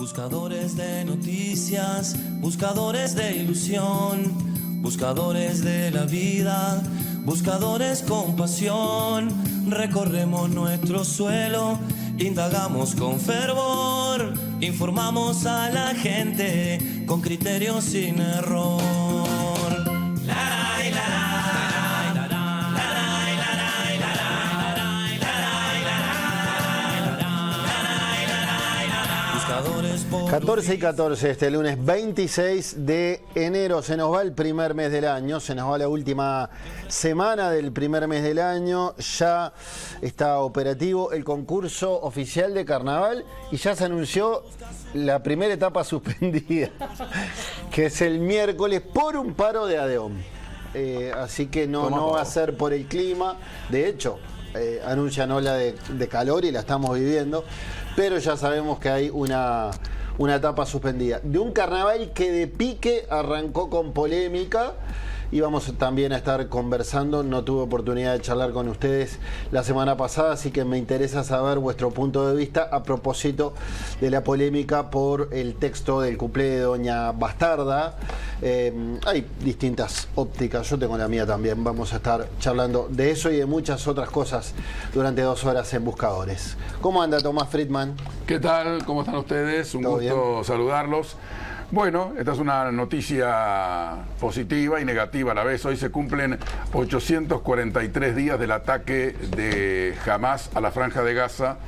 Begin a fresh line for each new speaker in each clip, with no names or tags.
Buscadores de noticias, buscadores de ilusión, buscadores de la vida, buscadores con pasión. Recorremos nuestro suelo, indagamos con fervor, informamos a la gente con criterio sin error.
Buscadores 14 y 14, este lunes 26 de enero. Se nos va el primer mes del año, se nos va la última semana del primer mes del año. Ya está operativo el concurso oficial de carnaval y ya se anunció la primera etapa suspendida, que es el miércoles por un paro de ADEOM. Así que no va a ser por el clima. De hecho, anuncian ola de calor y la estamos viviendo, pero ya sabemos que hay una etapa suspendida de un carnaval que de pique arrancó con polémica. Y vamos también a estar conversando. No tuve oportunidad de charlar con ustedes la semana pasada, así que me interesa saber vuestro punto de vista a propósito de la polémica por el texto del cuplé de Doña Bastarda. Hay distintas ópticas, yo tengo la mía también. Vamos a estar charlando de eso y de muchas otras cosas durante 2 horas en Buscadores. ¿Cómo anda Tomás Friedman?
¿Qué tal? ¿Cómo están ustedes? Un gusto saludarlos. Bueno, esta es una noticia positiva y negativa a la vez. Hoy se cumplen 843 días del ataque de Hamás a la Franja de Gaza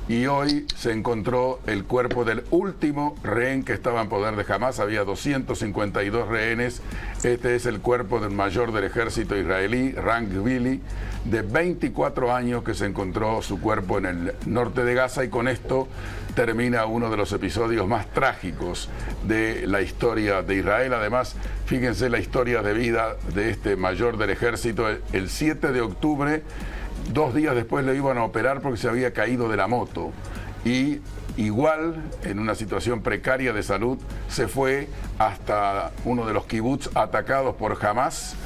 y hoy se encontró el cuerpo del último rehén que estaba en poder de Hamás. Había 252 rehenes. Este es el cuerpo del mayor del ejército israelí, Ran Gvili, de 24 años, que se encontró su cuerpo en el norte de Gaza, y con esto termina uno de los episodios más trágicos de la historia de Israel. Además, fíjense la historia de vida de este mayor del ejército. El 7 de octubre, 2 días después, le iban a operar porque se había caído de la moto. Y igual, en una situación precaria de salud, se fue hasta uno de los kibutz atacados por Hamás.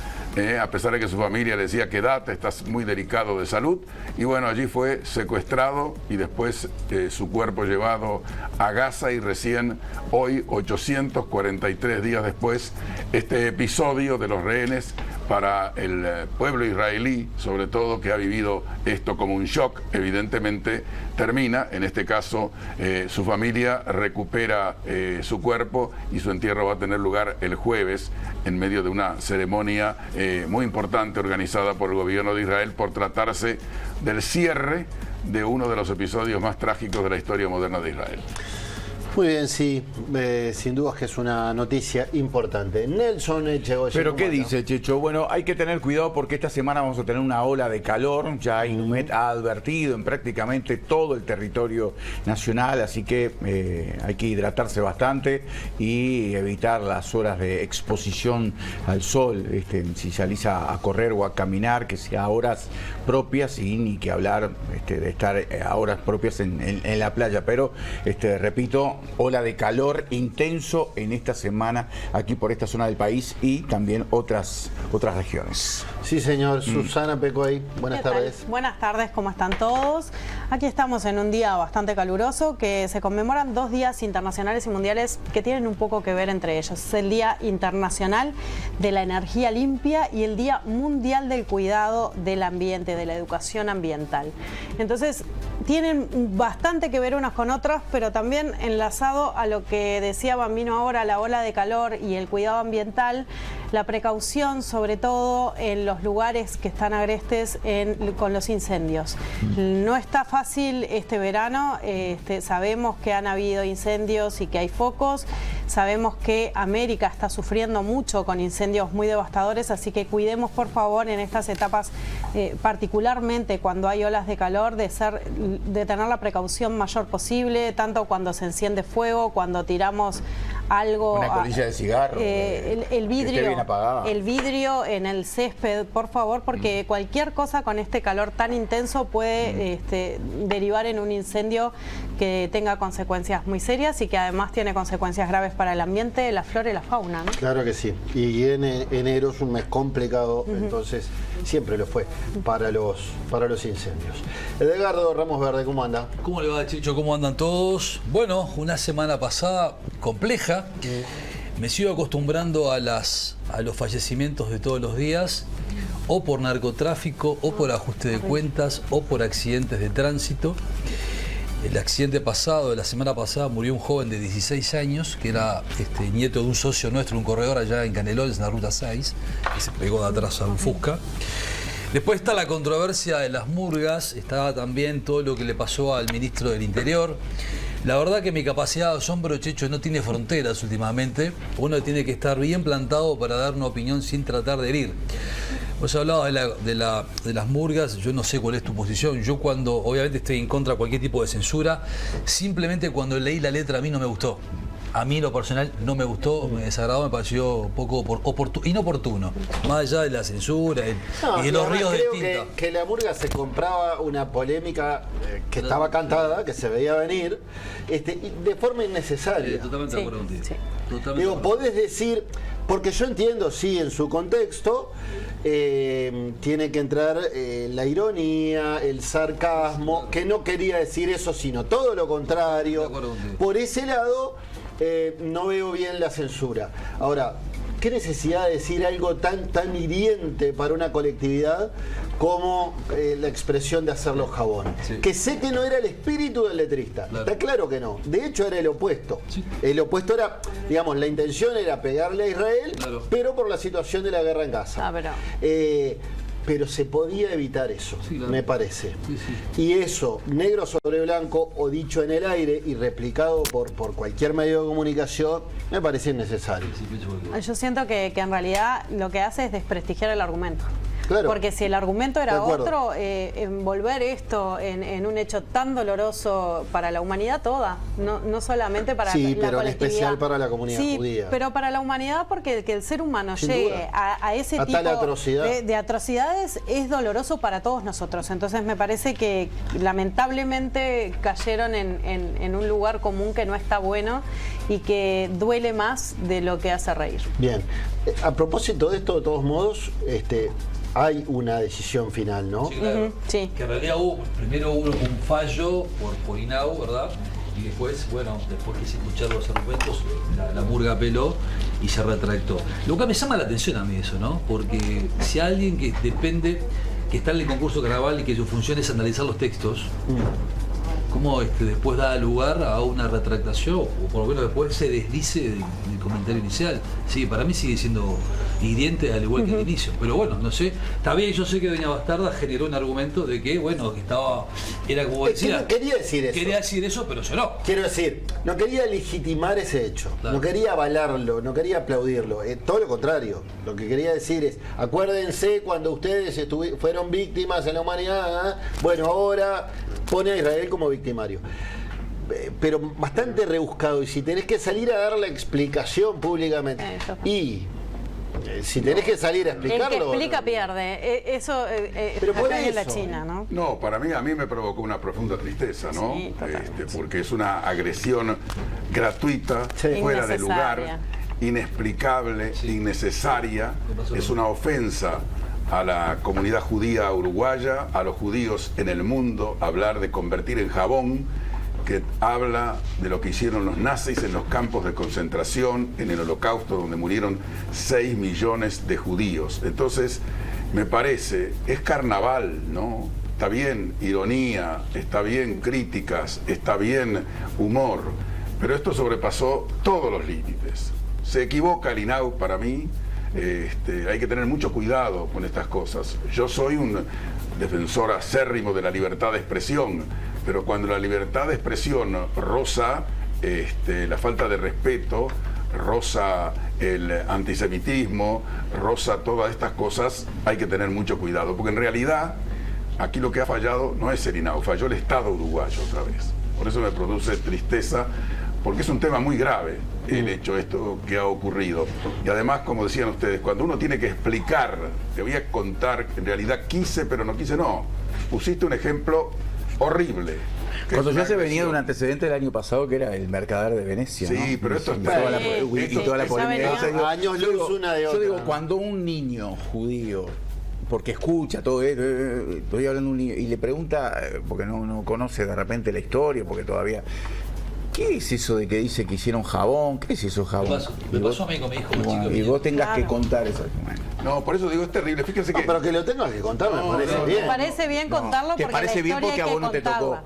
A pesar de que su familia le decía: quédate, estás muy delicado de salud. Y bueno, allí fue secuestrado y después su cuerpo llevado a Gaza, y recién hoy, 843 días después, este episodio de los rehenes, para el pueblo israelí, sobre todo, que ha vivido esto como un shock, evidentemente termina. En este caso, su familia recupera su cuerpo y su entierro va a tener lugar el jueves en medio de una ceremonia muy importante organizada por el gobierno de Israel, por tratarse del cierre de uno de los episodios más trágicos de la historia moderna de Israel.
Muy bien, sí, sin duda que es una noticia importante. Nelson Echegoyen.
¿Pero qué dice Checho? Bueno, hay que tener cuidado porque esta semana vamos a tener una ola de calor. Ya Inumet ha advertido en prácticamente todo el territorio nacional, así que hay que hidratarse bastante y evitar las horas de exposición al sol. Si salís a correr o a caminar, que sea a horas propias, y ni que hablar de estar a horas propias en la playa. Pero, repito, ola de calor intenso en esta semana aquí por esta zona del país y también otras regiones.
Sí, señor. Susana Pecoy, buenas tardes.
Buenas tardes, ¿cómo están todos? Aquí estamos en un día bastante caluroso, que se conmemoran 2 días internacionales y mundiales que tienen un poco que ver entre ellos. Es el Día Internacional de la Energía Limpia y el Día Mundial del Cuidado del Ambiente, de la Educación Ambiental. Entonces, tienen bastante que ver unas con otras, pero también enlazado a lo que decía Bambino ahora, la ola de calor y el cuidado ambiental, la precaución sobre todo en los lugares que están agrestes con los incendios. No está fácil este verano, sabemos que han habido incendios y que hay focos, sabemos que América está sufriendo mucho con incendios muy devastadores, así que cuidemos por favor en estas etapas, particularmente cuando hay olas de calor, de tener la precaución mayor posible, tanto cuando se enciende fuego, cuando tiramos algo,
una colilla de cigarro,
el vidrio en el césped, por favor, porque cualquier cosa con este calor tan intenso puede derivar en un incendio que tenga consecuencias muy serias y que además tiene consecuencias graves para el ambiente, la flora y la fauna, ¿no?
Claro que sí. Y en enero es un mes complicado, entonces siempre lo fue para los incendios. Edgardo Ramos Verde, ¿cómo anda?
¿Cómo le va, Chicho? ¿Cómo andan todos? Bueno, una semana pasada compleja. Me sigo acostumbrando a los fallecimientos de todos los días, o por narcotráfico, o por ajuste de cuentas, o por accidentes de tránsito. El accidente pasado, de la semana pasada, murió un joven de 16 años, que era nieto de un socio nuestro, un corredor allá en Canelones, en la Ruta 6, que se pegó de atrás a un Fusca. Después está la controversia de las murgas, estaba también todo lo que le pasó al ministro del Interior. La verdad que mi capacidad de asombro, Checho, no tiene fronteras últimamente. Uno tiene que estar bien plantado para dar una opinión sin tratar de herir. Vos hablabas de las murgas, yo no sé cuál es tu posición. Yo obviamente estoy en contra de cualquier tipo de censura, simplemente cuando leí la letra a mí no me gustó. A mí, lo personal, no me gustó, me desagradó, me pareció poco inoportuno. Más allá de la censura y de los ríos de tinta.
Creo que la murga se compraba una polémica que estaba cantada, que se veía venir, de forma innecesaria.
Totalmente de acuerdo contigo.
Sí.
Digo, podés decir, porque yo entiendo, sí, en su contexto, tiene que entrar la ironía, el sarcasmo, que no quería decir eso, sino todo lo contrario. Por ese lado, no veo bien la censura. Ahora, ¿qué necesidad de decir algo tan hiriente para una colectividad como la expresión de hacer los jabones? Sí. Que sé que no era el espíritu del letrista, claro. Está claro que no. De hecho era el opuesto. Sí. El opuesto era, digamos, la intención era pegarle a Israel, claro, pero por la situación de la guerra en Gaza. Pero se podía evitar eso, sí, claro, me parece. Sí, sí. Y eso, negro sobre blanco, o dicho en el aire y replicado por cualquier medio de comunicación, me parece innecesario.
Yo siento que en realidad lo que hace es desprestigiar el argumento.
Claro.
Porque si el argumento era otro, envolver esto en un hecho tan doloroso para la humanidad toda, no solamente para la colectividad. Sí, pero en especial
para la comunidad judía.
Pero para la humanidad, porque que el ser humano llegue a ese tipo de atrocidades es doloroso para todos nosotros. Entonces me parece que lamentablemente cayeron en un lugar común que no está bueno y que duele más de lo que hace reír.
Bien, a propósito de esto, de todos modos, hay una decisión final, ¿no?
Sí, claro.
Sí.
Que en realidad primero hubo un fallo por INAU, ¿verdad? Y después, después que se escucharon los argumentos, la murga apeló y se retractó. Lo que me llama la atención a mí eso, ¿no? Porque si alguien que depende, que está en el concurso carnaval y que su función es analizar los textos, ¿cómo después da lugar a una retractación? O por lo menos después se desdice del comentario inicial. Sí, para mí sigue siendo hiriente al igual que el inicio. Pero bueno, no sé. Está bien, yo sé que Doña Bastarda generó un argumento de que, era como decía.
No quería decir eso.
Quería decir eso, pero yo no.
Quiero decir, no quería legitimar ese hecho. Claro. No quería avalarlo, no quería aplaudirlo. Todo lo contrario. Lo que quería decir es, acuérdense cuando ustedes fueron víctimas en la humanidad. Bueno, ahora pone a Israel como victimario. Pero bastante rebuscado, y si tenés que salir a dar la explicación públicamente si tenés que salir a explicarlo,
el que explica pierde. Eso
pero por
acá
eso,
en la China, ¿no?
No, a mí me provocó una profunda tristeza, ¿no?
Sí,
porque es una agresión gratuita, fuera de lugar, inexplicable, innecesaria. Es una ofensa a la comunidad judía uruguaya, a los judíos en el mundo, hablar de convertir en jabón, que habla de lo que hicieron los nazis en los campos de concentración, en el Holocausto, donde murieron 6 millones de judíos. Entonces, me parece, es carnaval, ¿no? Está bien ironía, está bien críticas, está bien humor, pero esto sobrepasó todos los límites. Se equivoca el INAU para mí. Hay que tener mucho cuidado con estas cosas. Yo soy un defensor acérrimo de la libertad de expresión, pero cuando la libertad de expresión roza la falta de respeto, roza el antisemitismo, roza todas estas cosas, hay que tener mucho cuidado, porque en realidad aquí lo que ha fallado no es el INAU, falló el Estado uruguayo otra vez. Por eso me produce tristeza, porque es un tema muy grave el hecho esto que ha ocurrido. Y además, como decían ustedes, cuando uno tiene que explicar, te voy a contar, en realidad quise, pero no quise, no. Pusiste un ejemplo horrible.
Cuando ya se venía de un antecedente del año pasado que era el mercader de Venecia.
Sí,
¿no?
pero esto
está toda la polémica.
Años luz una de otra.
Yo digo, cuando un niño judío porque escucha todo esto, estoy hablando y le pregunta, porque no conoce de repente la historia, porque todavía... ¿Qué es eso de que dice que hicieron jabón? ¿Qué es eso jabón?
Me pasó a mí con mi hijo, chico.
Y vos tengas que contar eso.
No, por eso digo, es terrible. Fíjense que...
pero que lo tengas que contar me parece bien.
Me parece bien contarlo porque la historia hay que contarla.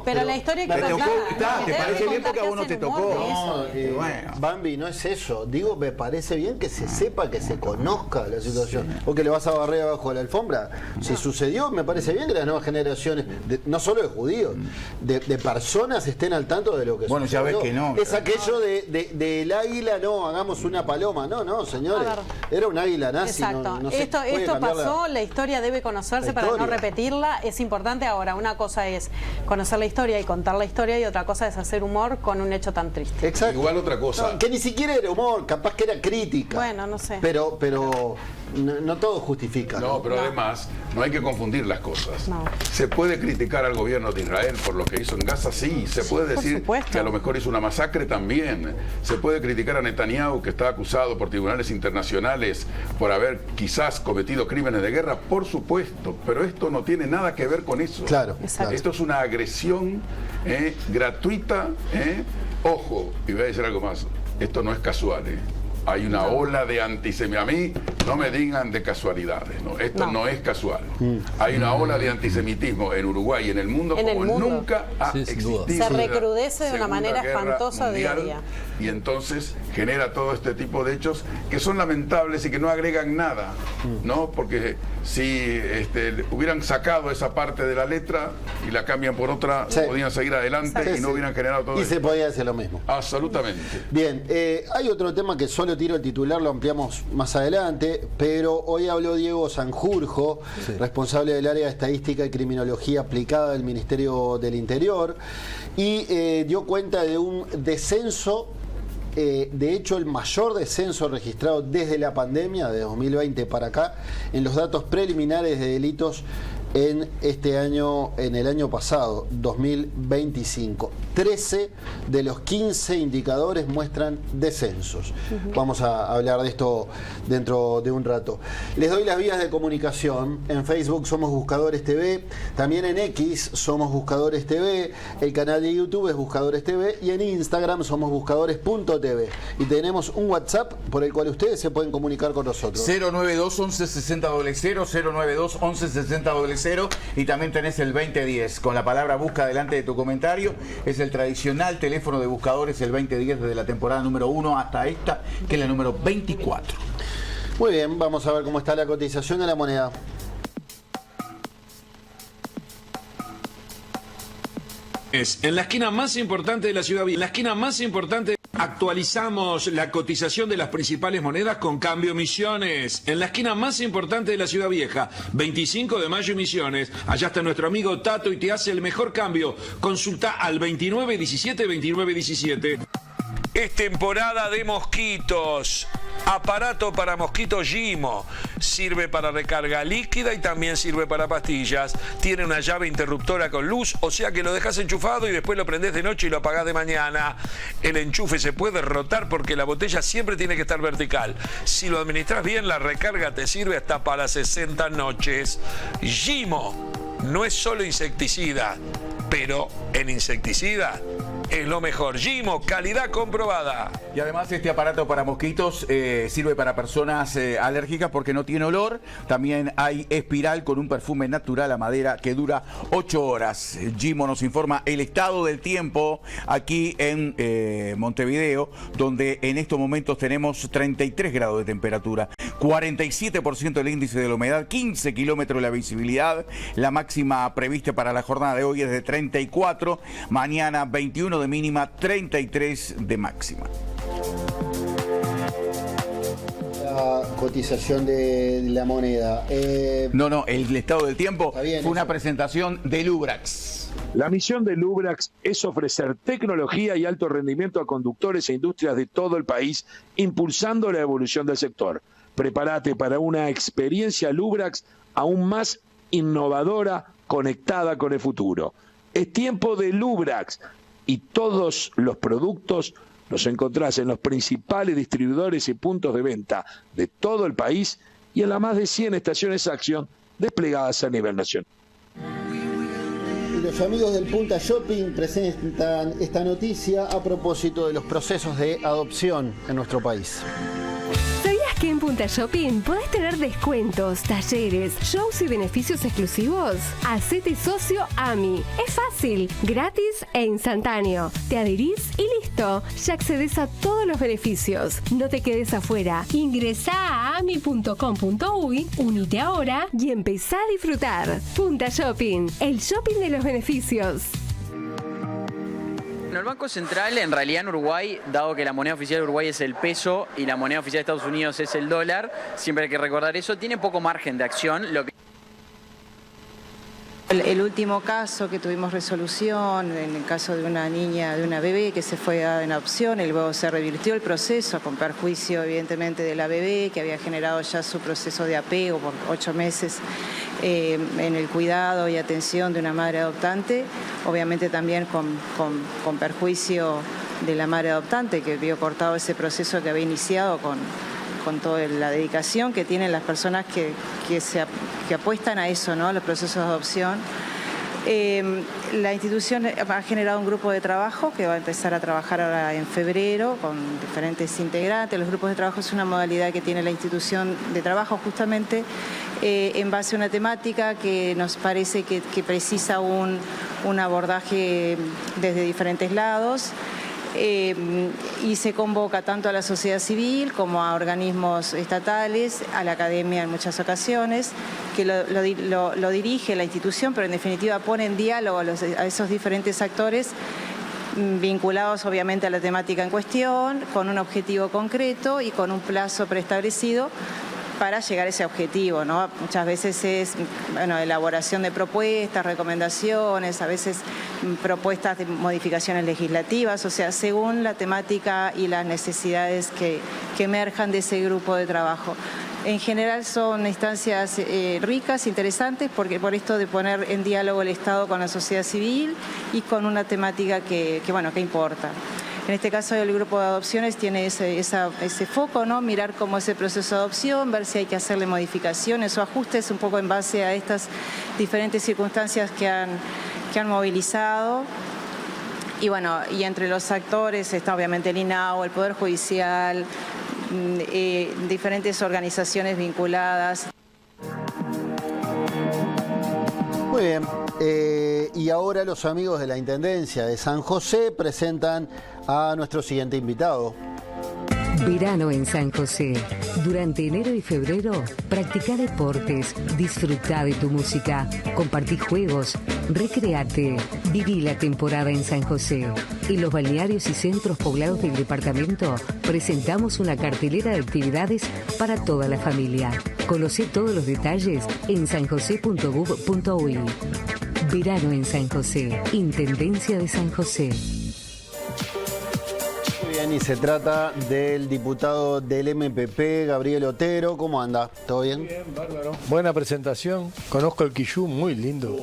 Pero la historia hay que contarla.
¿Te parece bien porque a vos no te tocó?
No, Bambi, no es eso. Digo, me parece bien que se sepa, que se conozca la situación. ¿O que le vas a barrer abajo de la alfombra? Si sucedió, me parece bien que las nuevas generaciones, no solo de judíos, de personas estén al tanto de lo que
sucedió. Ya ves que no.
Es aquello del águila, no, hagamos una paloma. No, señores. Era un águila nazi.
Exacto.
No
esto pasó, la historia debe conocerse para no repetirla. Es importante. Ahora, una cosa es conocer la historia y contar la historia, y otra cosa es hacer humor con un hecho tan triste.
Exacto.
Igual otra cosa.
No, que ni siquiera era humor, capaz que era crítica.
Bueno, no sé.
Pero no todo justifica.
No, pero además no hay que confundir las cosas.
No.
Se puede criticar al gobierno de Israel por lo que hizo en Gaza, sí. Se puede decir que a lo mejor hizo una masacre también. Se puede criticar a Netanyahu, que está acusado por tribunales internacionales por haber quizás cometido crímenes de guerra, por supuesto. Pero esto no tiene nada que ver con eso.
Claro.
Esto es una agresión gratuita. Ojo, y voy a decir algo más. Esto no es casual. Hay una ola de antisemitismo. A mí no me digan de casualidades, ¿no? Esto no es casual. Hay una ola de antisemitismo en Uruguay y en el mundo nunca ha existido.
Se recrudece de una manera espantosa día a día.
Y entonces genera todo este tipo de hechos que son lamentables y que no agregan nada, ¿no? Porque si hubieran sacado esa parte de la letra y la cambian por otra, podían seguir adelante y no hubieran generado todo
esto. Y
esto.
se podía hacer lo mismo.
Absolutamente.
Bien, hay otro tema que solo tiro el titular, lo ampliamos más adelante, pero hoy habló Diego Sanjurjo, responsable del área de Estadística y Criminología Aplicada del Ministerio del Interior, y dio cuenta de un descenso, de hecho el mayor descenso registrado desde la pandemia de 2020 para acá, en los datos preliminares de delitos en este año, en el año pasado, 2025. 13 de los 15 indicadores muestran descensos. Vamos a hablar de esto dentro de un rato. Les doy las vías de comunicación. En Facebook somos Buscadores TV, también en X somos Buscadores TV, el canal de YouTube es Buscadores TV y en Instagram somos buscadores.tv. Y tenemos un WhatsApp por el cual ustedes se pueden comunicar con nosotros.
092 11 60 00, 092 11 60 00. Y también tenés el 2010 con la palabra busca delante de tu comentario. Es el tradicional teléfono de Buscadores, el 2010 desde la temporada número 1 hasta esta, que es la número 24.
Muy bien, vamos a ver cómo está la cotización de la moneda.
En la esquina más importante de la ciudad, en la esquina más importante, actualizamos la cotización de las principales monedas con Cambio Misiones. En la esquina más importante de la ciudad vieja, 25 de mayo y Misiones. Allá está nuestro amigo Tato y te hace el mejor cambio. Consulta al 2917 2917. Es temporada de mosquitos. Aparato para mosquitos Gimo. Sirve para recarga líquida y también sirve para pastillas. Tiene una llave interruptora con luz, o sea que lo dejas enchufado y después lo prendés de noche y lo apagás de mañana. El enchufe se puede rotar porque la botella siempre tiene que estar vertical. Si lo administras bien, la recarga te sirve hasta para 60 noches. Gimo no es solo insecticida, pero en insecticida es lo mejor. Gimo, calidad comprobada.
Y además este aparato para mosquitos sirve para personas alérgicas porque no tiene olor. También hay espiral con un perfume natural a madera que dura 8 horas. Gimo nos informa el estado del tiempo aquí en Montevideo, donde en estos momentos tenemos 33 grados de temperatura, 47% el índice de la humedad, 15 kilómetros la visibilidad. La máxima prevista para la jornada de hoy es de 34, mañana 21 de mínima, 33 de máxima.
La cotización de la moneda.
No, el estado del tiempo
bien,
fue una
eso.
presentación de Lubrax.
La misión de Lubrax es ofrecer tecnología y alto rendimiento a conductores e industrias de todo el país, impulsando la evolución del sector. Prepárate para una experiencia Lubrax aún más innovadora, conectada con el futuro. Es tiempo de Lubrax y todos los productos los encontrás en los principales distribuidores y puntos de venta de todo el país y en las más de 100 estaciones Action desplegadas a nivel nacional.
Y los amigos del Punta Shopping presentan esta noticia a propósito de los procesos de adopción en nuestro país.
¿Sabías que en Punta Shopping podés tener descuentos, talleres, shows y beneficios exclusivos? Hacete socio AMI. Es fácil, gratis e instantáneo. Te adherís y listo. Ya accedes a todos los beneficios. No te quedes afuera. Ingresá a ami.com.uy, unite ahora y empezá a disfrutar. Punta Shopping, el shopping de los beneficios.
Bueno, el Banco Central, en realidad en Uruguay, dado que la moneda oficial de Uruguay es el peso y la moneda oficial de Estados Unidos es el dólar, siempre hay que recordar eso, tiene poco margen de acción.
El último caso que tuvimos resolución, en el caso de una niña, de una bebé que se fue en adopción, y luego se revirtió el proceso con perjuicio evidentemente de la bebé, que había generado ya su proceso de apego por 8 meses en el cuidado y atención de una madre adoptante, obviamente también con perjuicio de la madre adoptante, que vio cortado ese proceso que había iniciado con toda la dedicación que tienen las personas que apuestan a eso, ¿no? A los procesos de adopción. La institución ha generado un grupo de trabajo que va a empezar a trabajar ahora en febrero con diferentes integrantes. Los grupos de trabajo es una modalidad que tiene la institución de trabajo justamente en base a una temática que nos parece que precisa un abordaje desde diferentes lados. Y se convoca tanto a la sociedad civil como a organismos estatales, a la academia en muchas ocasiones, que lo dirige la institución, pero en definitiva pone en diálogo a esos diferentes actores vinculados obviamente a la temática en cuestión, con un objetivo concreto y con un plazo preestablecido para llegar a ese objetivo, ¿no? Muchas veces es elaboración de propuestas, recomendaciones, a veces propuestas de modificaciones legislativas, o sea, según la temática y las necesidades que emerjan de ese grupo de trabajo. En general son instancias ricas, interesantes, porque por esto de poner en diálogo el Estado con la sociedad civil y con una temática que importa. En este caso el grupo de adopciones tiene ese foco, ¿no? Mirar cómo es el proceso de adopción, ver si hay que hacerle modificaciones o ajustes un poco en base a estas diferentes circunstancias que han movilizado. Y bueno, y entre los actores está obviamente el INAO, el Poder Judicial, diferentes organizaciones vinculadas.
Muy bien. Y ahora los amigos de la Intendencia de San José presentan a nuestro siguiente invitado.
Verano en San José. Durante enero y febrero, practica deportes, disfruta de tu música, compartí juegos, recreate, viví la temporada en San José. En los balnearios y centros poblados del departamento, presentamos una cartelera de actividades para toda la familia. Conocé todos los detalles en sanjose.gov.uy. Verano en San José. Intendencia de San José.
Bien, y se trata del diputado del MPP, Gabriel Otero. ¿Cómo anda? ¿Todo bien?
Muy bien, bárbaro. Buena presentación. Conozco el Quillú, muy lindo.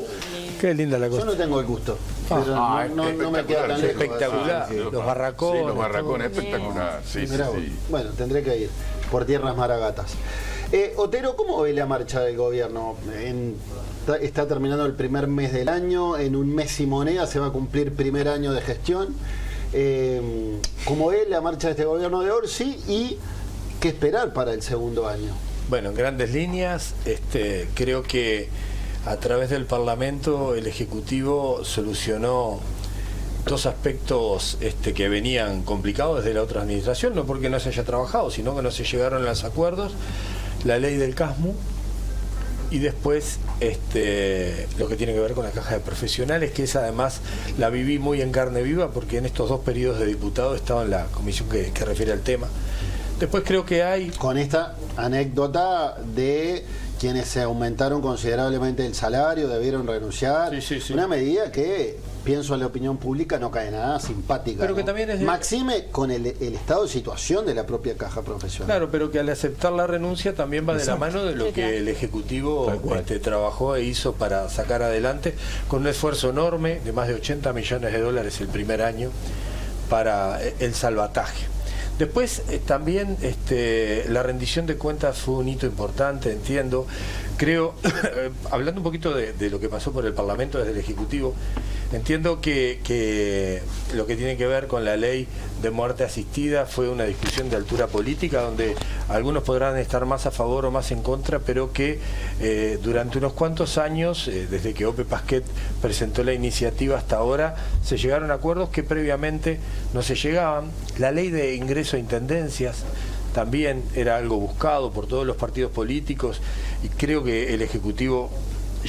Qué linda la cosa.
Yo no tengo el gusto, pero no me queda tan lejos.
Espectacular.
Sí,
los barracones.
Sí, los barracones, espectacular. Sí, sí.
Bueno, tendré que ir por tierras maragatas. Otero, ¿cómo ve la marcha del gobierno? Está terminando el primer mes del año, en un mes y moneda se va a cumplir primer año de gestión. ¿Cómo ve la marcha de este gobierno de Orsi y qué esperar para el segundo año?
Bueno, en grandes líneas, creo que a través del Parlamento el Ejecutivo solucionó dos aspectos que venían complicados desde la otra administración, no porque no se haya trabajado, sino que no se llegaron a los acuerdos, la ley del CASMU y después lo que tiene que ver con la caja de profesionales, que esa además la viví muy en carne viva porque en estos dos periodos de diputado estaba en la comisión que refiere al tema. Después creo que hay...
Con esta anécdota de quienes se aumentaron considerablemente el salario, debieron renunciar,
sí.
Una medida que, pienso en la opinión pública, no cae nada simpática.
Pero que
¿no?
también es
Maxime con el estado de situación de la propia caja profesional.
Claro, pero que al aceptar la renuncia también va de la mano de lo que el Ejecutivo trabajó e hizo para sacar adelante, con un esfuerzo enorme de más de $80 millones el primer año para el salvataje. Después también la rendición de cuentas fue un hito importante, entiendo. Creo, hablando un poquito de lo que pasó por el Parlamento desde el Ejecutivo, entiendo que lo que tiene que ver con la ley de muerte asistida fue una discusión de altura política, donde algunos podrán estar más a favor o más en contra, pero que durante unos cuantos años, desde que Ope Pasquet presentó la iniciativa hasta ahora, se llegaron a acuerdos que previamente no se llegaban. La ley de ingreso a intendencias también era algo buscado por todos los partidos políticos, y creo que el Ejecutivo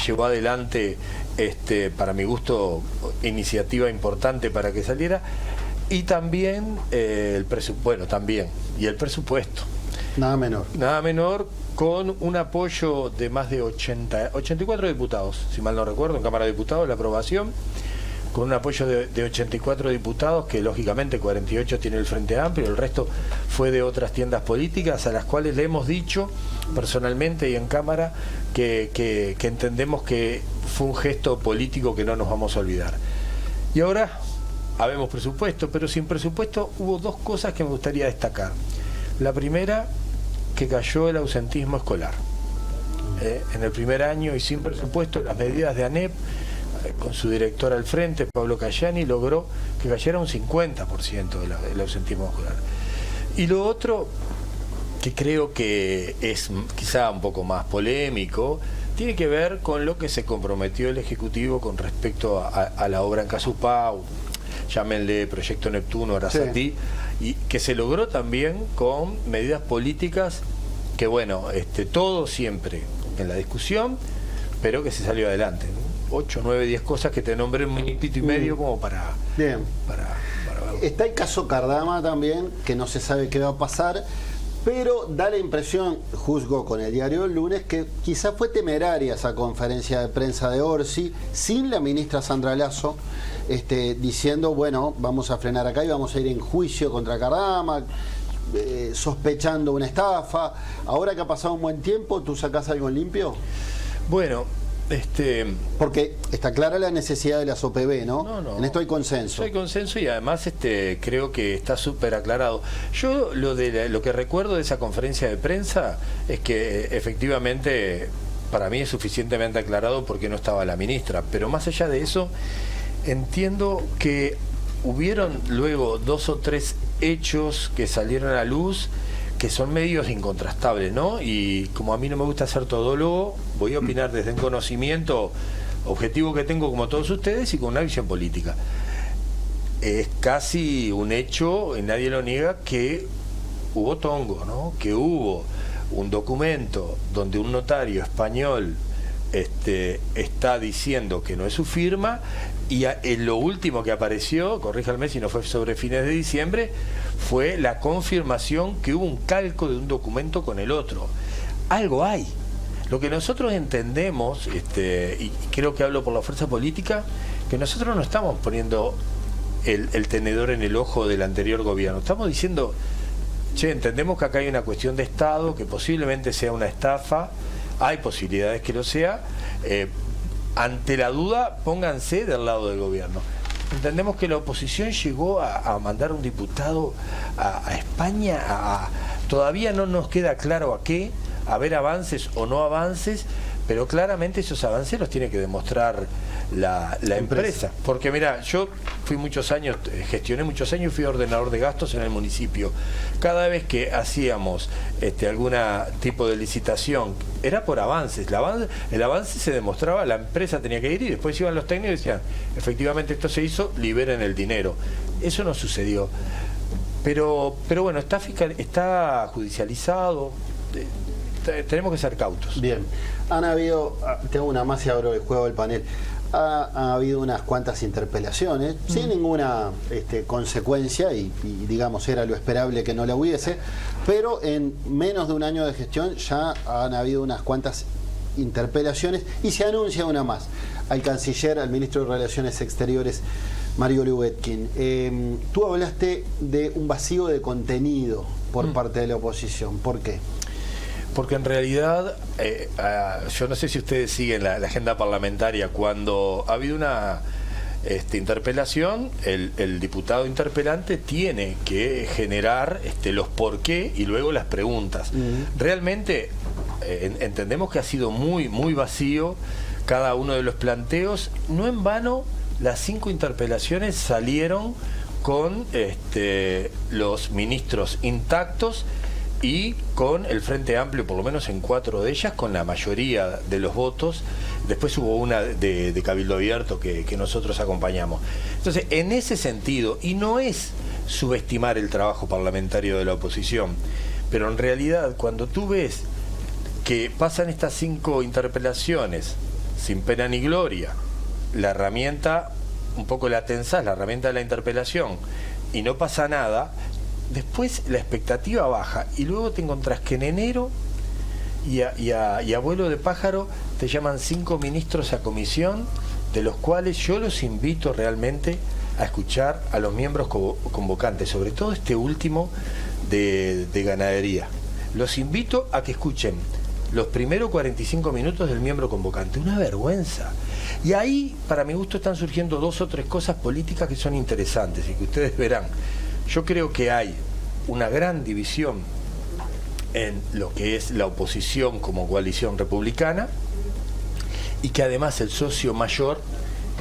llevó adelante, para mi gusto, iniciativa importante para que saliera. Y también el presupuesto.
Nada menor.
Nada menor, con un apoyo de más de 84 diputados, si mal no recuerdo, en Cámara de Diputados, la aprobación, con un apoyo de 84 diputados, que lógicamente 48 tiene el Frente Amplio, el resto fue de otras tiendas políticas, a las cuales le hemos dicho personalmente y en Cámara que entendemos que fue un gesto político que no nos vamos a olvidar. Y ahora habemos presupuesto, pero sin presupuesto hubo dos cosas que me gustaría destacar. La primera, que cayó el ausentismo escolar. En el primer año y sin presupuesto, las medidas de ANEP, con su director al frente, Pablo Cayani, logró que cayera un 50% del ausentismo escolar. Y lo otro, que creo que es quizá un poco más polémico, tiene que ver con lo que se comprometió el Ejecutivo con respecto a la obra en Casupau, llámenle Proyecto Neptuno, Arasatí, y que se logró también con medidas políticas que, bueno, todo siempre en la discusión, pero que se salió adelante, ¿no? 8, 9, 10 cosas que te nombré en un minutito y medio como para...
Bien.
Para
está el caso Cardama también, que no se sabe qué va a pasar, pero da la impresión, juzgo con el diario El Lunes, que quizá fue temeraria esa conferencia de prensa de Orsi, sin la ministra Sandra Lasso, diciendo, bueno, vamos a frenar acá y vamos a ir en juicio contra Cardama, sospechando una estafa. Ahora que ha pasado un buen tiempo, ¿tú sacás algo en limpio?
Bueno,
porque está clara la necesidad de las OPB, ¿no?
No.
En esto hay consenso.
Hay consenso y además creo que está súper aclarado. Yo lo que recuerdo de esa conferencia de prensa es que efectivamente para mí es suficientemente aclarado porque no estaba la ministra, pero más allá de eso, entiendo que hubieron luego 2 o 3 hechos que salieron a la luz que son medios incontrastables, ¿no? Y como a mí no me gusta ser todólogo, voy a opinar desde un conocimiento objetivo que tengo como todos ustedes y con una visión política. Es casi un hecho, y nadie lo niega, que hubo tongo, ¿no? Que hubo un documento donde un notario español está diciendo que no es su firma, y en lo último que apareció, corríjanme si no fue sobre fines de diciembre, fue la confirmación que hubo un calco de un documento con el otro. Algo hay. Lo que nosotros entendemos, y creo que hablo por la fuerza política, que nosotros no estamos poniendo el tenedor en el ojo del anterior gobierno. Estamos diciendo, che, entendemos que acá hay una cuestión de Estado, que posiblemente sea una estafa, hay posibilidades que lo sea, ante la duda pónganse del lado del gobierno. Entendemos que la oposición llegó a mandar un diputado a España, todavía no nos queda claro a qué, a ver avances o no avances, pero claramente esos avances los tiene que demostrar la empresa. Porque mira, yo fui muchos años, gestioné muchos años y fui ordenador de gastos en el municipio. Cada vez que hacíamos algún tipo de licitación, era por avances. El avance se demostraba, la empresa tenía que ir y después iban los técnicos y decían, efectivamente esto se hizo, liberen el dinero. Eso no sucedió. Pero bueno, está judicializado. Tenemos que ser cautos.
Bien. Han habido, tengo una más y abro el juego del panel. Ha habido unas cuantas interpelaciones, sin ninguna consecuencia, y digamos era lo esperable que no la hubiese, pero en menos de un año de gestión ya han habido unas cuantas interpelaciones y se anuncia una más al canciller, al ministro de Relaciones Exteriores, Mario Lubetkin. Tú hablaste de un vacío de contenido por parte de la oposición. ¿Por qué?
Porque en realidad, yo no sé si ustedes siguen la agenda parlamentaria, cuando ha habido una interpelación, el diputado interpelante tiene que generar los por qué y luego las preguntas. Realmente entendemos que ha sido muy, muy vacío cada uno de los planteos. No en vano, las 5 interpelaciones salieron con los ministros intactos y con el Frente Amplio, por lo menos en 4 de ellas, con la mayoría de los votos. Después hubo una de Cabildo Abierto que nosotros acompañamos. Entonces, en ese sentido, y no es subestimar el trabajo parlamentario de la oposición, pero en realidad cuando tú ves que pasan estas 5 interpelaciones sin pena ni gloria, la herramienta, un poco la tensás, la herramienta de la interpelación, y no pasa nada, después la expectativa baja y luego te encontrás que en enero y a vuelo de pájaro te llaman 5 ministros a comisión, de los cuales yo los invito realmente a escuchar a los miembros convocantes, sobre todo este último de ganadería. Los invito a que escuchen los primeros 45 minutos del miembro convocante. Una vergüenza. Y ahí, para mi gusto, están surgiendo 2 o 3 cosas políticas que son interesantes y que ustedes verán. Yo creo que hay una gran división en lo que es la oposición como coalición republicana y que además el socio mayor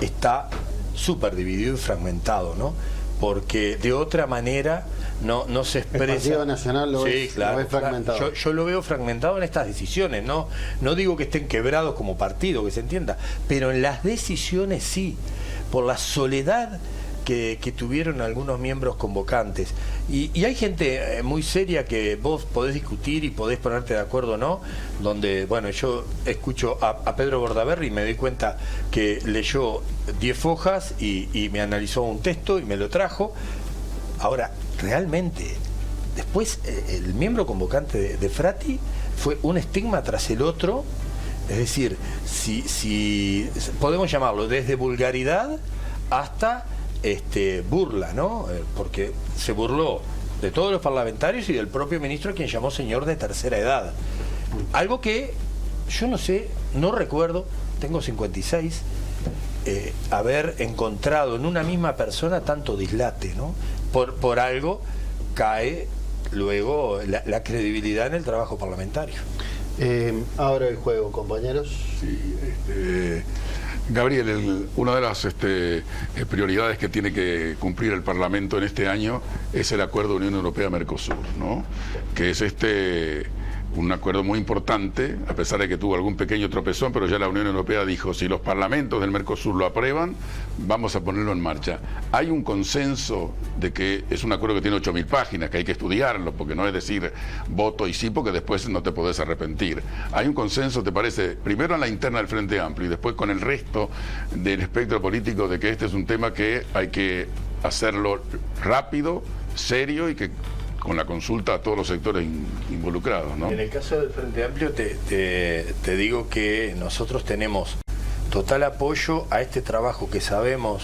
está súper dividido y fragmentado, ¿no? Porque de otra manera no se expresa.
El Partido Nacional lo ve fragmentado.
Yo lo veo fragmentado en estas decisiones, no digo que estén quebrados como partido, que se entienda, pero en las decisiones sí, por la soledad que tuvieron algunos miembros convocantes. Y hay gente muy seria que vos podés discutir y podés ponerte de acuerdo o no, donde, bueno, yo escucho a Pedro Bordaberry y me doy cuenta que leyó 10 hojas y me analizó un texto y me lo trajo. Ahora, realmente, después el miembro convocante de Frati fue un estigma tras el otro, es decir, si podemos llamarlo desde vulgaridad hasta burla, ¿no? Porque se burló de todos los parlamentarios y del propio ministro, quien llamó señor de tercera edad. Algo que yo no sé, no recuerdo, tengo 56, haber encontrado en una misma persona tanto dislate, ¿no? Por algo cae luego la credibilidad en el trabajo parlamentario.
Ahora el juego, compañeros.
Sí, Gabriel, una de las prioridades que tiene que cumplir el Parlamento en este año es el acuerdo Unión Europea-Mercosur, ¿no? Que es un acuerdo muy importante, a pesar de que tuvo algún pequeño tropezón, pero ya la Unión Europea dijo, si los parlamentos del Mercosur lo aprueban, vamos a ponerlo en marcha. Hay un consenso de que es un acuerdo que tiene 8.000 páginas, que hay que estudiarlo, porque no es decir voto y sí, porque después no te podés arrepentir. Hay un consenso, ¿te parece? Primero en la interna del Frente Amplio y después con el resto del espectro político, de que este es un tema que hay que hacerlo rápido, serio y que con la consulta a todos los sectores involucrados, ¿no?
En el caso del Frente Amplio te digo que nosotros tenemos total apoyo a este trabajo que sabemos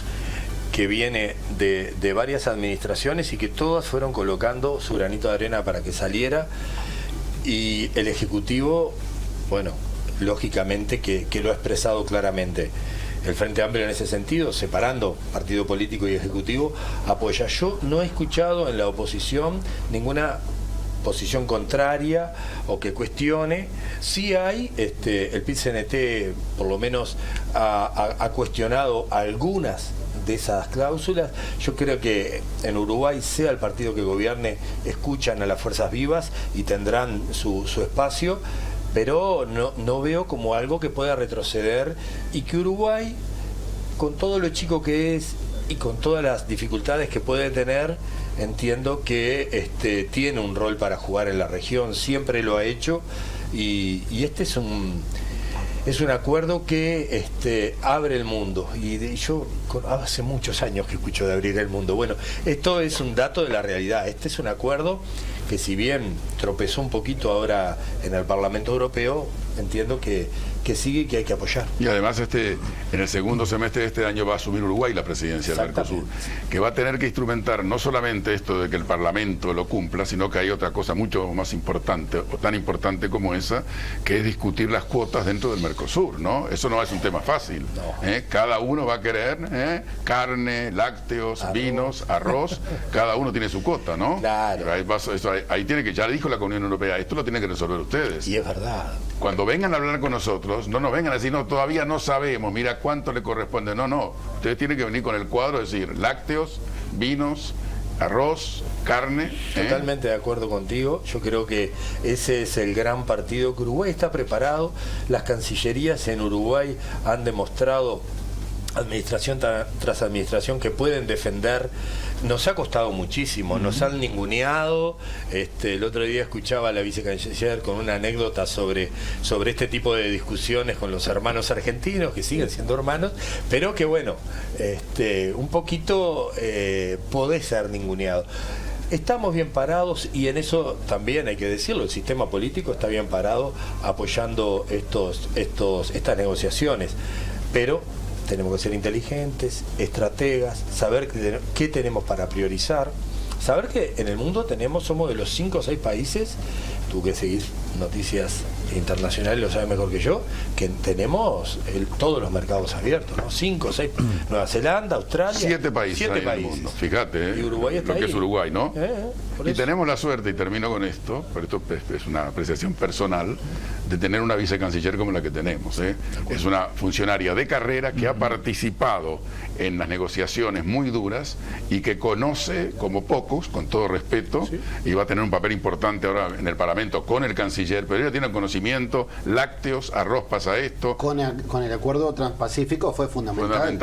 que viene de varias administraciones y que todas fueron colocando su granito de arena para que saliera, y el Ejecutivo, bueno, lógicamente que lo ha expresado claramente. El Frente Amplio en ese sentido, separando partido político y ejecutivo, apoya. Yo no he escuchado en la oposición ninguna posición contraria o que cuestione. Sí hay, el PIT-CNT por lo menos ha cuestionado algunas de esas cláusulas. Yo creo que en Uruguay, sea el partido que gobierne, escuchan a las fuerzas vivas y tendrán su espacio, pero no veo como algo que pueda retroceder, y que Uruguay, con todo lo chico que es y con todas las dificultades que puede tener, entiendo que tiene un rol para jugar en la región, siempre lo ha hecho, y este es un acuerdo que abre el mundo, y yo hace muchos años que escucho de abrir el mundo. Bueno, esto es un dato de la realidad. Este es un acuerdo que si bien tropezó un poquito ahora en el Parlamento Europeo, entiendo que sigue y que hay que apoyar.
Y además en el segundo semestre de este año va a asumir Uruguay la presidencia del Mercosur, que va a tener que instrumentar no solamente esto de que el Parlamento lo cumpla, sino que hay otra cosa mucho más importante, o tan importante como esa, que es discutir las cuotas dentro del Mercosur, ¿no? Eso no es un tema fácil. No. Cada uno va a querer carne, lácteos, vinos, arroz, cada uno tiene su cuota, ¿no?
Claro.
Ahí tiene que, ya dijo la Unión Europea, esto lo tienen que resolver ustedes.
Y es verdad.
Cuando vengan a hablar con nosotros, no nos vengan a decir, no, todavía no sabemos, mira cuánto le corresponde. No, ustedes tienen que venir con el cuadro, es decir, lácteos, vinos, arroz, carne.
Totalmente de acuerdo contigo. Yo creo que ese es el gran partido que Uruguay está preparado. Las cancillerías en Uruguay han demostrado, administración tras administración, que pueden defender. Nos ha costado muchísimo, nos han ninguneado. El otro día escuchaba a la vicecanciller con una anécdota sobre este tipo de discusiones con los hermanos argentinos, que siguen siendo hermanos, pero que bueno, un poquito podés ser ninguneado. Estamos bien parados, y en eso también hay que decirlo, el sistema político está bien parado apoyando estas negociaciones, pero tenemos que ser inteligentes, estrategas, saber qué tenemos para priorizar, saber que en el mundo somos de los 5 o 6 países, tú que seguís noticias internacionales lo sabes mejor que yo, que tenemos todos los mercados abiertos, ¿no? 5 o 6, Nueva Zelanda, Australia,
7 países en el mundo, fíjate,
y Uruguay está
lo que
ahí.
es Uruguay, ¿no? Y
eso.
tenemos la suerte, y termino con esto, pero esto es una apreciación personal, de tener una vicecanciller como la que tenemos. Es una funcionaria de carrera que ha participado en las negociaciones muy duras y que conoce como pocos, con todo respeto, y va a tener un papel importante ahora en el Parlamento con el canciller, pero ella tiene el conocimiento, lácteos, arroz pasa esto.
Con el acuerdo transpacífico fue fundamental.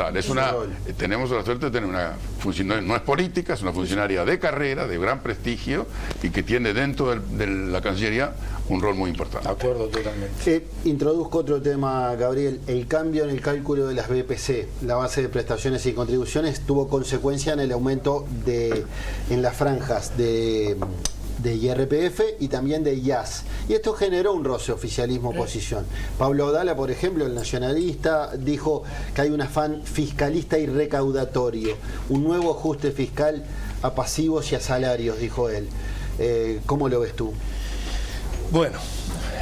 Tenemos la suerte de tener una funcionaria, no es política, es una funcionaria de carrera, de gran prestigio, y que tiene dentro de la Cancillería un rol muy importante.
De acuerdo, totalmente.
Introduzco otro tema, Gabriel. El cambio en el cálculo de las BPC, la base de prestaciones y contribuciones, tuvo consecuencia en el aumento en las franjas de IRPF y también de IAS. Y esto generó un roce oficialismo-oposición. Pablo Odala, por ejemplo, el nacionalista, dijo que hay un afán fiscalista y recaudatorio, un nuevo ajuste fiscal a pasivos y a salarios, dijo él. ¿Cómo lo ves tú?
Bueno,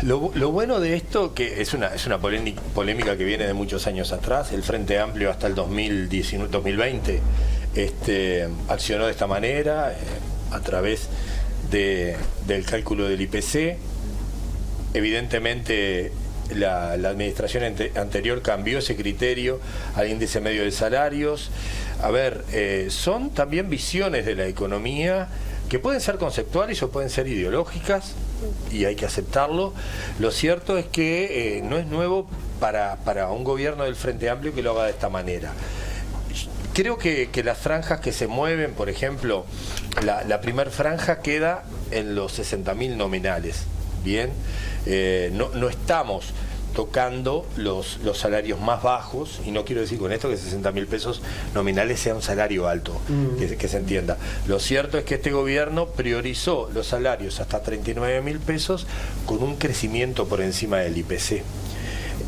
lo bueno de esto, que es una polémica que viene de muchos años atrás. El Frente Amplio hasta el 2019-2020 accionó de esta manera, a través del cálculo del IPC. Evidentemente la administración anterior cambió ese criterio al índice medio de salarios. A ver, son también visiones de la economía que pueden ser conceptuales o pueden ser ideológicas, y hay que aceptarlo. Lo cierto es que no es nuevo para un gobierno del Frente Amplio que lo haga de esta manera. Creo que las franjas que se mueven, por ejemplo, la primer franja queda en los 60.000 nominales. Bien, no estamos tocando los salarios más bajos, y no quiero decir con esto que 60.000 pesos nominales sea un salario alto, que se entienda. Lo cierto es que este gobierno priorizó los salarios hasta 39.000 pesos con un crecimiento por encima del IPC.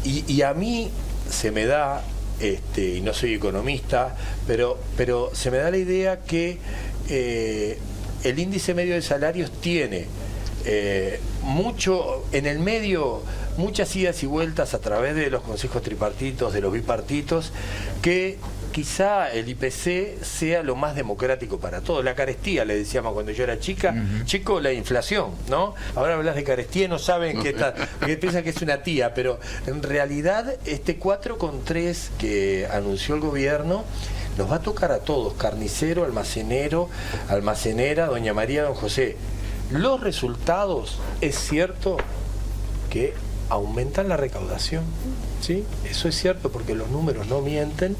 Y a mí se me da, y no soy economista, pero se me da la idea que el índice medio de salarios tiene mucho en el medio, muchas idas y vueltas a través de los consejos tripartitos, de los bipartitos, que quizá el IPC sea lo más democrático para todos. La carestía, le decíamos cuando yo era chica, chico, la inflación, ¿no? Ahora hablas de carestía y no saben que piensan que es una tía, pero en realidad este 4,3 que anunció el gobierno nos va a tocar a todos: carnicero, almacenero, almacenera, doña María, don José. Los resultados, es cierto que aumentan la recaudación, ¿sí? Eso es cierto, porque los números no mienten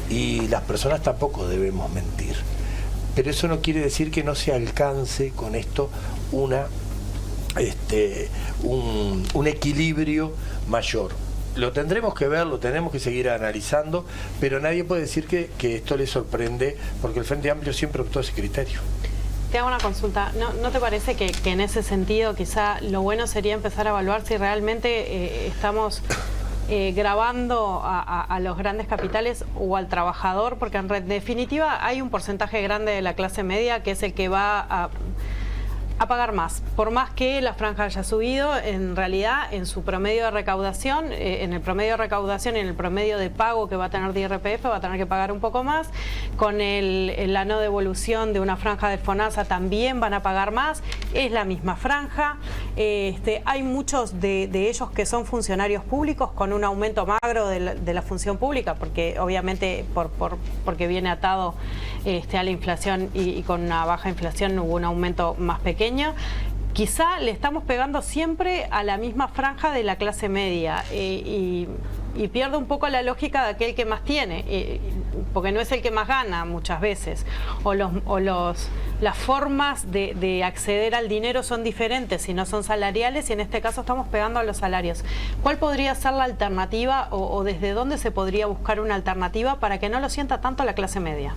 y las personas tampoco debemos mentir. Pero eso no quiere decir que no se alcance con esto un equilibrio mayor. Lo tendremos que ver, lo tenemos que seguir analizando, pero nadie puede decir que esto le sorprende, porque el Frente Amplio siempre optó ese criterio.
Te hago una consulta. ¿No te parece que en ese sentido quizá lo bueno sería empezar a evaluar si realmente estamos grabando a los grandes capitales o al trabajador? Porque en definitiva hay un porcentaje grande de la clase media que es el que va a pagar más. Por más que la franja haya subido, en realidad en su promedio de recaudación, en el promedio de recaudación y en el promedio de pago que va a tener de IRPF, va a tener que pagar un poco más. Con la no devolución de una franja del FONASA también van a pagar más. Es la misma franja. Hay muchos de ellos que son funcionarios públicos con un aumento magro de la función pública, porque obviamente porque viene atado a la inflación y con una baja inflación hubo un aumento más pequeño. Quizá le estamos pegando siempre a la misma franja de la clase media y pierde un poco la lógica de aquel que más tiene, porque no es el que más gana muchas veces, las formas de acceder al dinero son diferentes y no son salariales, y en este caso estamos pegando a los salarios. ¿Cuál podría ser la alternativa o desde dónde se podría buscar una alternativa para que no lo sienta tanto la clase media?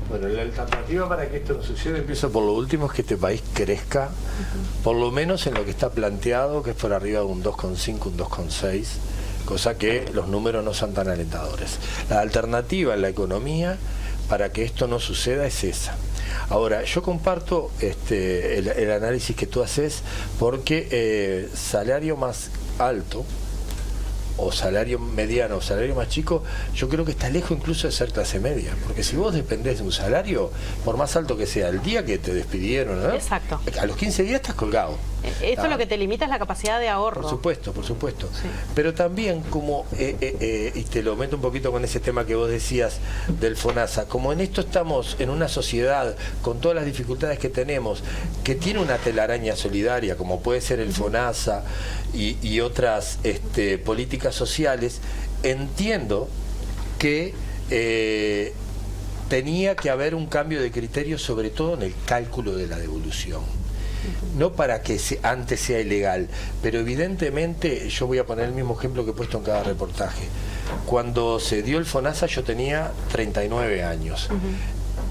Bueno, la alternativa para que esto no suceda, empieza por lo último, es que este país crezca, por lo menos en lo que está planteado, que es por arriba de un 2,5, un 2,6, cosa que los números no son tan alentadores. La alternativa en la economía para que esto no suceda es esa. Ahora, yo comparto el análisis que tú haces, porque salario más alto, o salario mediano o salario más chico, yo creo que está lejos incluso de ser clase media, porque si vos dependés de un salario, por más alto que sea, el día que te despidieron, ¿no?
Exacto.
A los 15 días estás colgado.
Esto lo que te limita es la capacidad de ahorro.
Por supuesto, por supuesto.
Sí.
Pero también como, y te lo meto un poquito con ese tema que vos decías del FONASA, como en esto estamos en una sociedad con todas las dificultades que tenemos, que tiene una telaraña solidaria, como puede ser el FONASA y otras políticas sociales, entiendo que tenía que haber un cambio de criterio, sobre todo en el cálculo de la devolución. No para que antes sea ilegal, pero evidentemente, yo voy a poner el mismo ejemplo que he puesto en cada reportaje. Cuando se dio el FONASA yo tenía 39 años.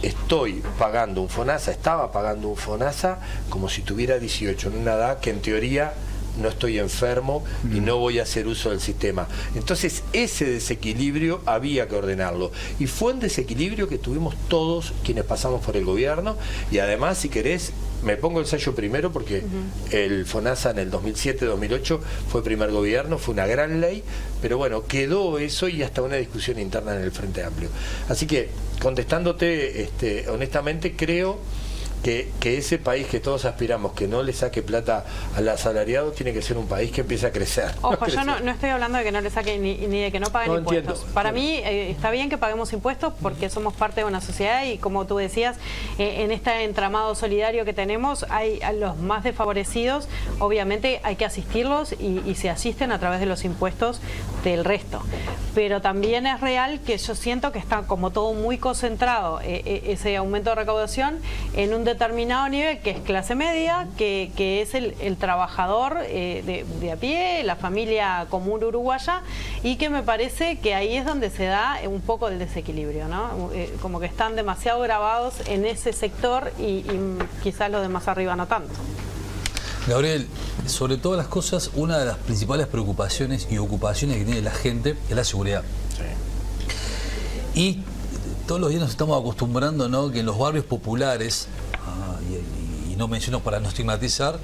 Estoy pagando un FONASA, estaba pagando un FONASA como si tuviera 18, en una edad que en teoría no estoy enfermo y no voy a hacer uso del sistema. Entonces ese desequilibrio había que ordenarlo, y fue un desequilibrio que tuvimos todos quienes pasamos por el gobierno. Y además, si querés, me pongo el sello primero, porque el FONASA en el 2007-2008 fue primer gobierno, fue una gran ley, pero bueno, quedó eso y hasta una discusión interna en el Frente Amplio. Así que, contestándote honestamente, creo que ese país que todos aspiramos, que no le saque plata al asalariado, tiene que ser un país que empiece a crecer.
Ojo, yo no estoy hablando de que no le saquen ni de que no paguen impuestos. Para mí está bien que paguemos impuestos porque somos parte de una sociedad y, como tú decías, en este entramado solidario que tenemos, hay a los más desfavorecidos, obviamente hay que asistirlos y se asisten a través de los impuestos del resto. Pero también es real que yo siento que está como todo muy concentrado, ese aumento de recaudación en un determinado nivel, que es clase media, que es el trabajador de a pie, la familia común uruguaya, y que me parece que ahí es donde se da un poco el desequilibrio, ¿no? Como que están demasiado grabados en ese sector y quizás los demás arriba no tanto.
Gabriel, sobre todas las cosas, una de las principales preocupaciones y ocupaciones que tiene la gente es la seguridad. Sí. Y todos los días nos estamos acostumbrando, ¿no?, que en los barrios populares, y no menciono para no estigmatizar,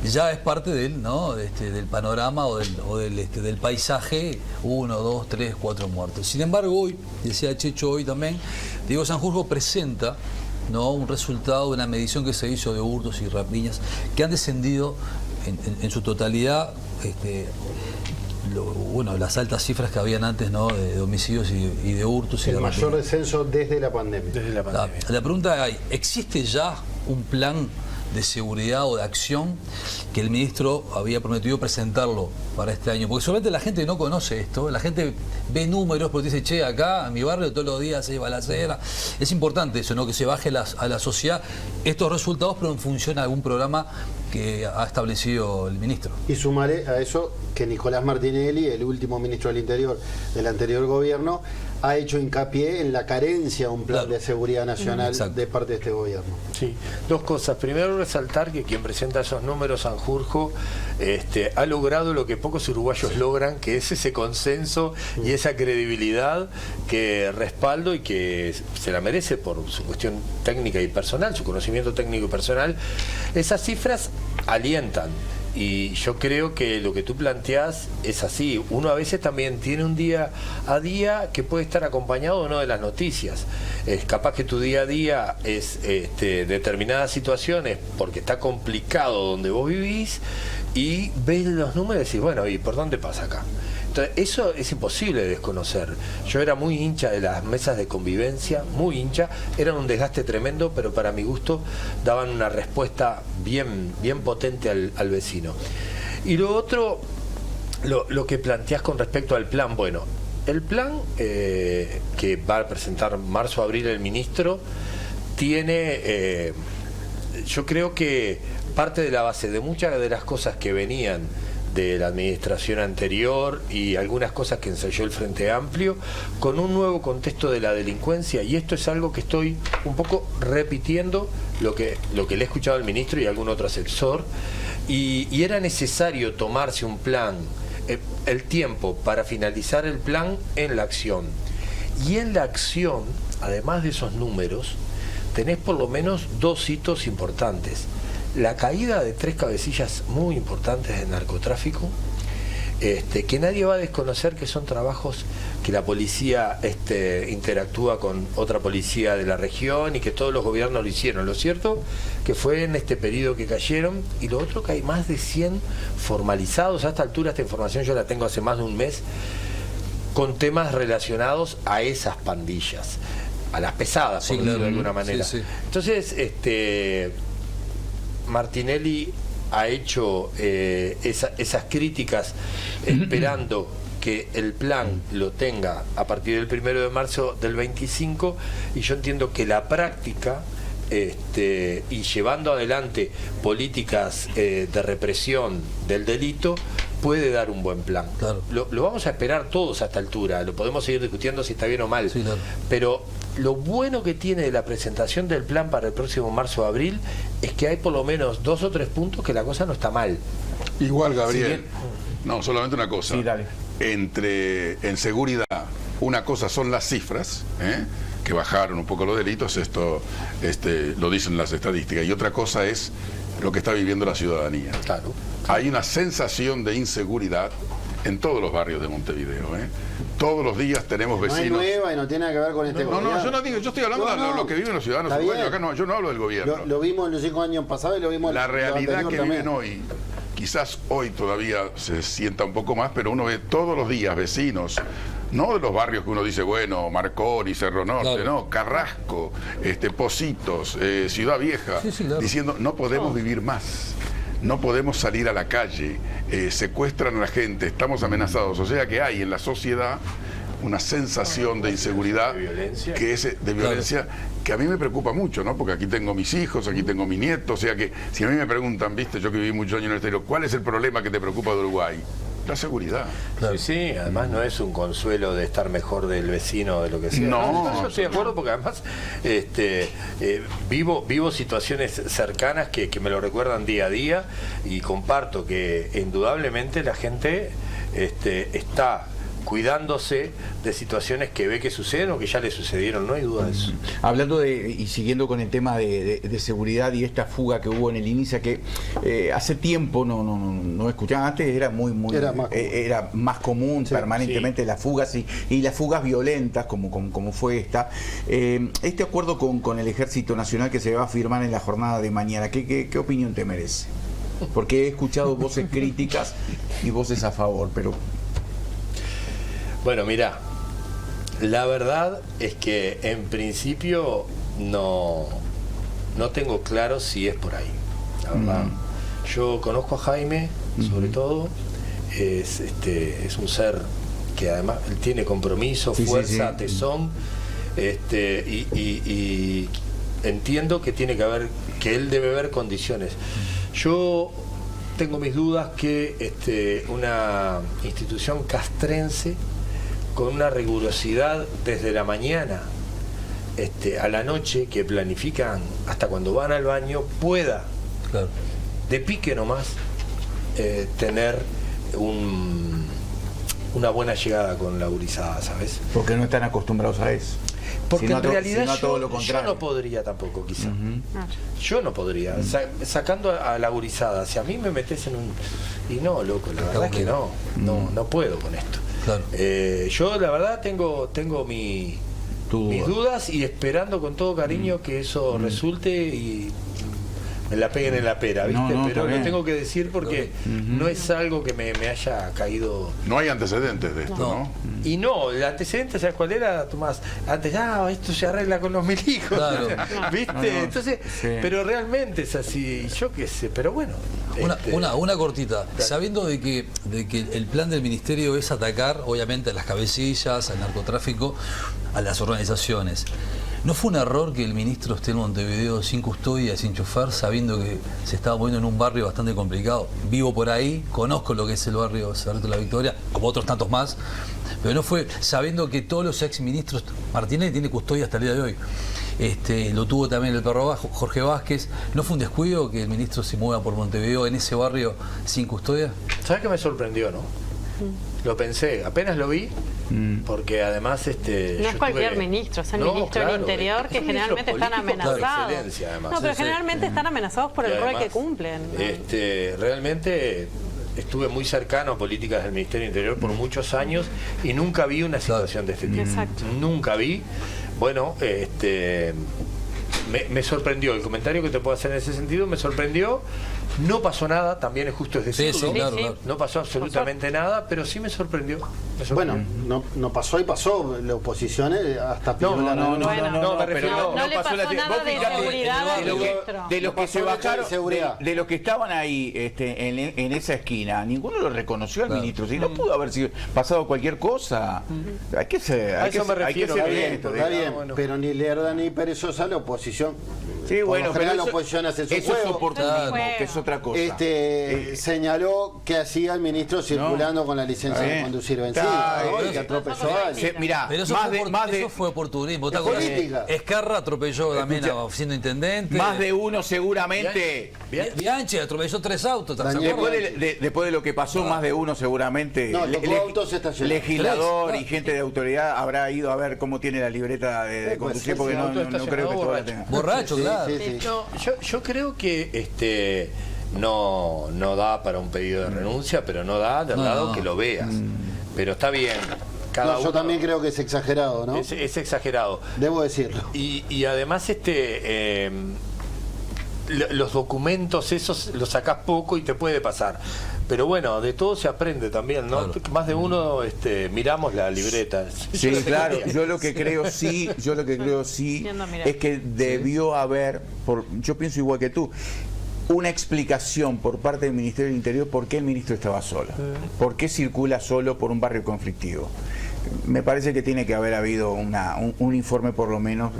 ya es parte del, ¿no?, del panorama o del paisaje, 1, 2, 3, 4 muertos. Sin embargo, hoy, decía Checho hoy también, Diego Sanjurjo presenta, ¿no?, un resultado de una medición que se hizo de hurtos y rapiñas que han descendido en su totalidad, las altas cifras que habían antes, ¿no?, de homicidios y de hurtos.
El mayor descenso desde la pandemia.
La pregunta es, ¿existe ya un plan de seguridad o de acción que el ministro había prometido presentarlo para este año? Porque solamente la gente no conoce esto, la gente ve números, pero dice, che, acá en mi barrio todos los días hay balacera. Es importante eso, ¿no?, que se baje a la sociedad estos resultados, pero en función de algún programa que ha establecido el ministro.
Y sumaré a eso que Nicolás Martinelli, el último ministro del Interior del anterior gobierno, ha hecho hincapié en la carencia de un plan de seguridad nacional de parte de este gobierno.
Sí, dos cosas. Primero, resaltar que quien presenta esos números, Sanjurjo, ha logrado lo que pocos uruguayos logran, que es ese consenso y esa credibilidad que respaldo y que se la merece por su cuestión técnica y personal, su conocimiento técnico y personal. Esas cifras alientan. Y yo creo que lo que tú planteás es así. Uno a veces también tiene un día a día que puede estar acompañado o no de las noticias. Es capaz que tu día a día es determinadas situaciones porque está complicado donde vos vivís y ves los números y decís, bueno, ¿y por dónde pasa acá? Entonces, eso es imposible de desconocer. Yo era muy hincha de las mesas de convivencia, muy hincha, eran un desgaste tremendo, pero para mi gusto daban una respuesta bien potente al vecino. Y lo otro, lo que planteás con respecto al plan, bueno, el plan que va a presentar marzo-abril el ministro tiene, yo creo que parte de la base de muchas de las cosas que venían de la administración anterior y algunas cosas que ensayó el Frente Amplio, con un nuevo contexto de la delincuencia, y esto es algo que estoy un poco repitiendo lo que le he escuchado al ministro y a algún otro asesor, y era necesario tomarse un plan, el tiempo para finalizar el plan en la acción. Y en la acción, además de esos números, tenés por lo menos dos hitos importantes. La caída de 3 cabecillas muy importantes de narcotráfico, que nadie va a desconocer que son trabajos que la policía interactúa con otra policía de la región y que todos los gobiernos lo hicieron. Lo cierto que fue en este periodo que cayeron, y lo otro que hay más de 100 formalizados. A esta altura esta información yo la tengo hace más de un mes, con temas relacionados a esas pandillas, a las pesadas, por decirlo de alguna manera. Entonces, Martinelli ha hecho esas críticas esperando que el plan lo tenga a partir del 1 de marzo del 25, y yo entiendo que la práctica y llevando adelante políticas de represión del delito puede dar un buen plan. Lo vamos a esperar todos a esta altura, lo podemos seguir discutiendo si está bien o mal, pero lo bueno que tiene de la presentación del plan para el próximo marzo-abril es que hay por lo menos 2 o 3 puntos que la cosa no está mal.
Igual, Gabriel, no, solamente una cosa.
Sí, dale.
En seguridad, una cosa son las cifras, que bajaron un poco los delitos, esto lo dicen las estadísticas, y otra cosa es lo que está viviendo la ciudadanía.
Claro.
Hay una sensación de inseguridad en todos los barrios de Montevideo. Todos los días tenemos vecinos.
No es nueva y no tiene nada que ver con este gobierno.
No, yo no digo, yo estoy hablando de lo que viven los ciudadanos uruguayos. Acá no, yo no hablo del gobierno.
Lo vimos en los 5 años pasados y lo vimos
la realidad que
también
viven hoy. Quizás hoy todavía se sienta un poco más, pero uno ve todos los días vecinos, no de los barrios que uno dice, bueno, Marconi, Cerro Norte, no, Carrasco, Pocitos, Ciudad Vieja, diciendo, no podemos vivir más. No podemos salir a la calle, secuestran a la gente, estamos amenazados. O sea que hay en la sociedad una sensación de inseguridad, de violencia, que a mí me preocupa mucho, ¿no? Porque aquí tengo mis hijos, aquí tengo mi nieto, o sea que si a mí me preguntan, viste, yo que viví muchos años en el exterior, ¿cuál es el problema que te preocupa de Uruguay? La seguridad.
Sí, además no es un consuelo de estar mejor del vecino o de lo que sea.
No,
yo estoy de acuerdo porque además vivo situaciones cercanas que me lo recuerdan día a día, y comparto que indudablemente la gente está cuidándose de situaciones que ve que suceden o que ya le sucedieron, no hay duda de eso.
Hablando y siguiendo con el tema de seguridad y esta fuga que hubo en el inicio, que hace tiempo no escuchaba, antes era era más común permanentemente las fugas y las fugas violentas como fue esta. Este acuerdo con el Ejército Nacional que se va a firmar en la jornada de mañana, ¿qué opinión te merece? Porque he escuchado voces críticas y voces a favor, pero...
Bueno, mira, la verdad es que en principio no tengo claro si es por ahí, la verdad. Yo conozco a Jaime, sobre todo, es un ser que además él tiene compromiso, fuerza, tesón, y entiendo que tiene que él debe ver condiciones. Yo tengo mis dudas que una institución castrense con una rigurosidad desde la mañana a la noche, que planifican hasta cuando van al baño, pueda,
claro,
de pique nomás, tener una buena llegada con la gurizada, ¿sabes?
Porque no están acostumbrados a eso.
Porque
sino
en realidad
sino todo lo
yo
contrario.
no podría tampoco, quizá. Yo no podría. Sacando a la gurizada, si a mí me metes en un... Y no, loco, la verdad es que no puedo con esto.
Claro.
Yo la verdad tengo mis dudas y esperando con todo cariño que eso resulte y me la peguen en la pera, ¿viste? Pero lo tengo que decir porque no es algo que me haya caído.
No hay antecedentes de esto, ¿no?
Y no, el antecedente, ¿sabes cuál era, Tomás? Antes, esto se arregla con los milicos.
Claro.
¿Viste? Entonces, pero realmente es así, yo qué sé, pero bueno.
Una cortita. Sabiendo de que el plan del ministerio es atacar, obviamente, a las cabecillas, al narcotráfico, a las organizaciones. ¿No fue un error que el ministro esté en Montevideo sin custodia, sin chofer, sabiendo que se estaba moviendo en un barrio bastante complicado? Vivo por ahí, conozco lo que es el barrio Cerrito de la Victoria, como otros tantos más, pero no fue sabiendo que todos los exministros, Martínez tiene custodia hasta el día de hoy, lo tuvo también el perro bajo, Jorge Vázquez. ¿No fue un descuido que el ministro se mueva por Montevideo en ese barrio sin custodia?
¿Sabes qué me sorprendió, no? Lo pensé, apenas lo vi, porque además
no es cualquier ministro, es el ministro del Interior, que generalmente están amenazados. Pero generalmente están amenazados por el rol que cumplen.
Realmente estuve muy cercano a políticas del Ministerio del Interior por muchos años y nunca vi una situación de este tipo.
Exacto.
Nunca vi. Bueno, me sorprendió el comentario que te puedo hacer en ese sentido, me sorprendió. No pasó nada, también es justo decirlo.
Claro.
No pasó absolutamente nada, pero sí me sorprendió.
Bueno, no pasó y pasó. La oposición hasta
no le pasó
nada de seguridad al ministro.
De los que se bajaron, de los que estaban ahí en esa esquina, ninguno lo reconoció al ministro. Si no pudo haber sido pasado cualquier cosa. Hay que ser,
está bien, pero ni Lerda ni perezosa la oposición.
Sí, bueno, pero
la oposición hace su
eso
juego.
es oportunismo, que es otra cosa.
Señaló que hacía el ministro circulando con la licencia de conducir vencida, y que atropelló a alguien.
Mirá, pero eso fue oportunismo. Escarra atropelló también siendo intendente.
Más de uno seguramente.
Bianchi atropelló 3 autos.
Después de lo que pasó, más de uno seguramente. Legislador y gente de autoridad habrá ido a ver cómo tiene la libreta de conducir, porque no creo que todavía tenga.
Borracho, claro.
Yo creo que no da para un pedido de renuncia, pero no da del lado que lo veas. Pero está bien.
Yo también creo que es exagerado, ¿no?
Es exagerado.
Debo decirlo.
Y además los documentos esos los sacás poco y te puede pasar. Pero bueno, de todo se aprende también, ¿no? Claro. Más de uno miramos la libreta.
Sí, claro. Yo lo que creo sí es que debió haber, yo pienso igual que tú, una explicación por parte del Ministerio del Interior por qué el ministro estaba solo. ¿Por qué circula solo por un barrio conflictivo? Me parece que tiene que haber habido un informe por lo menos.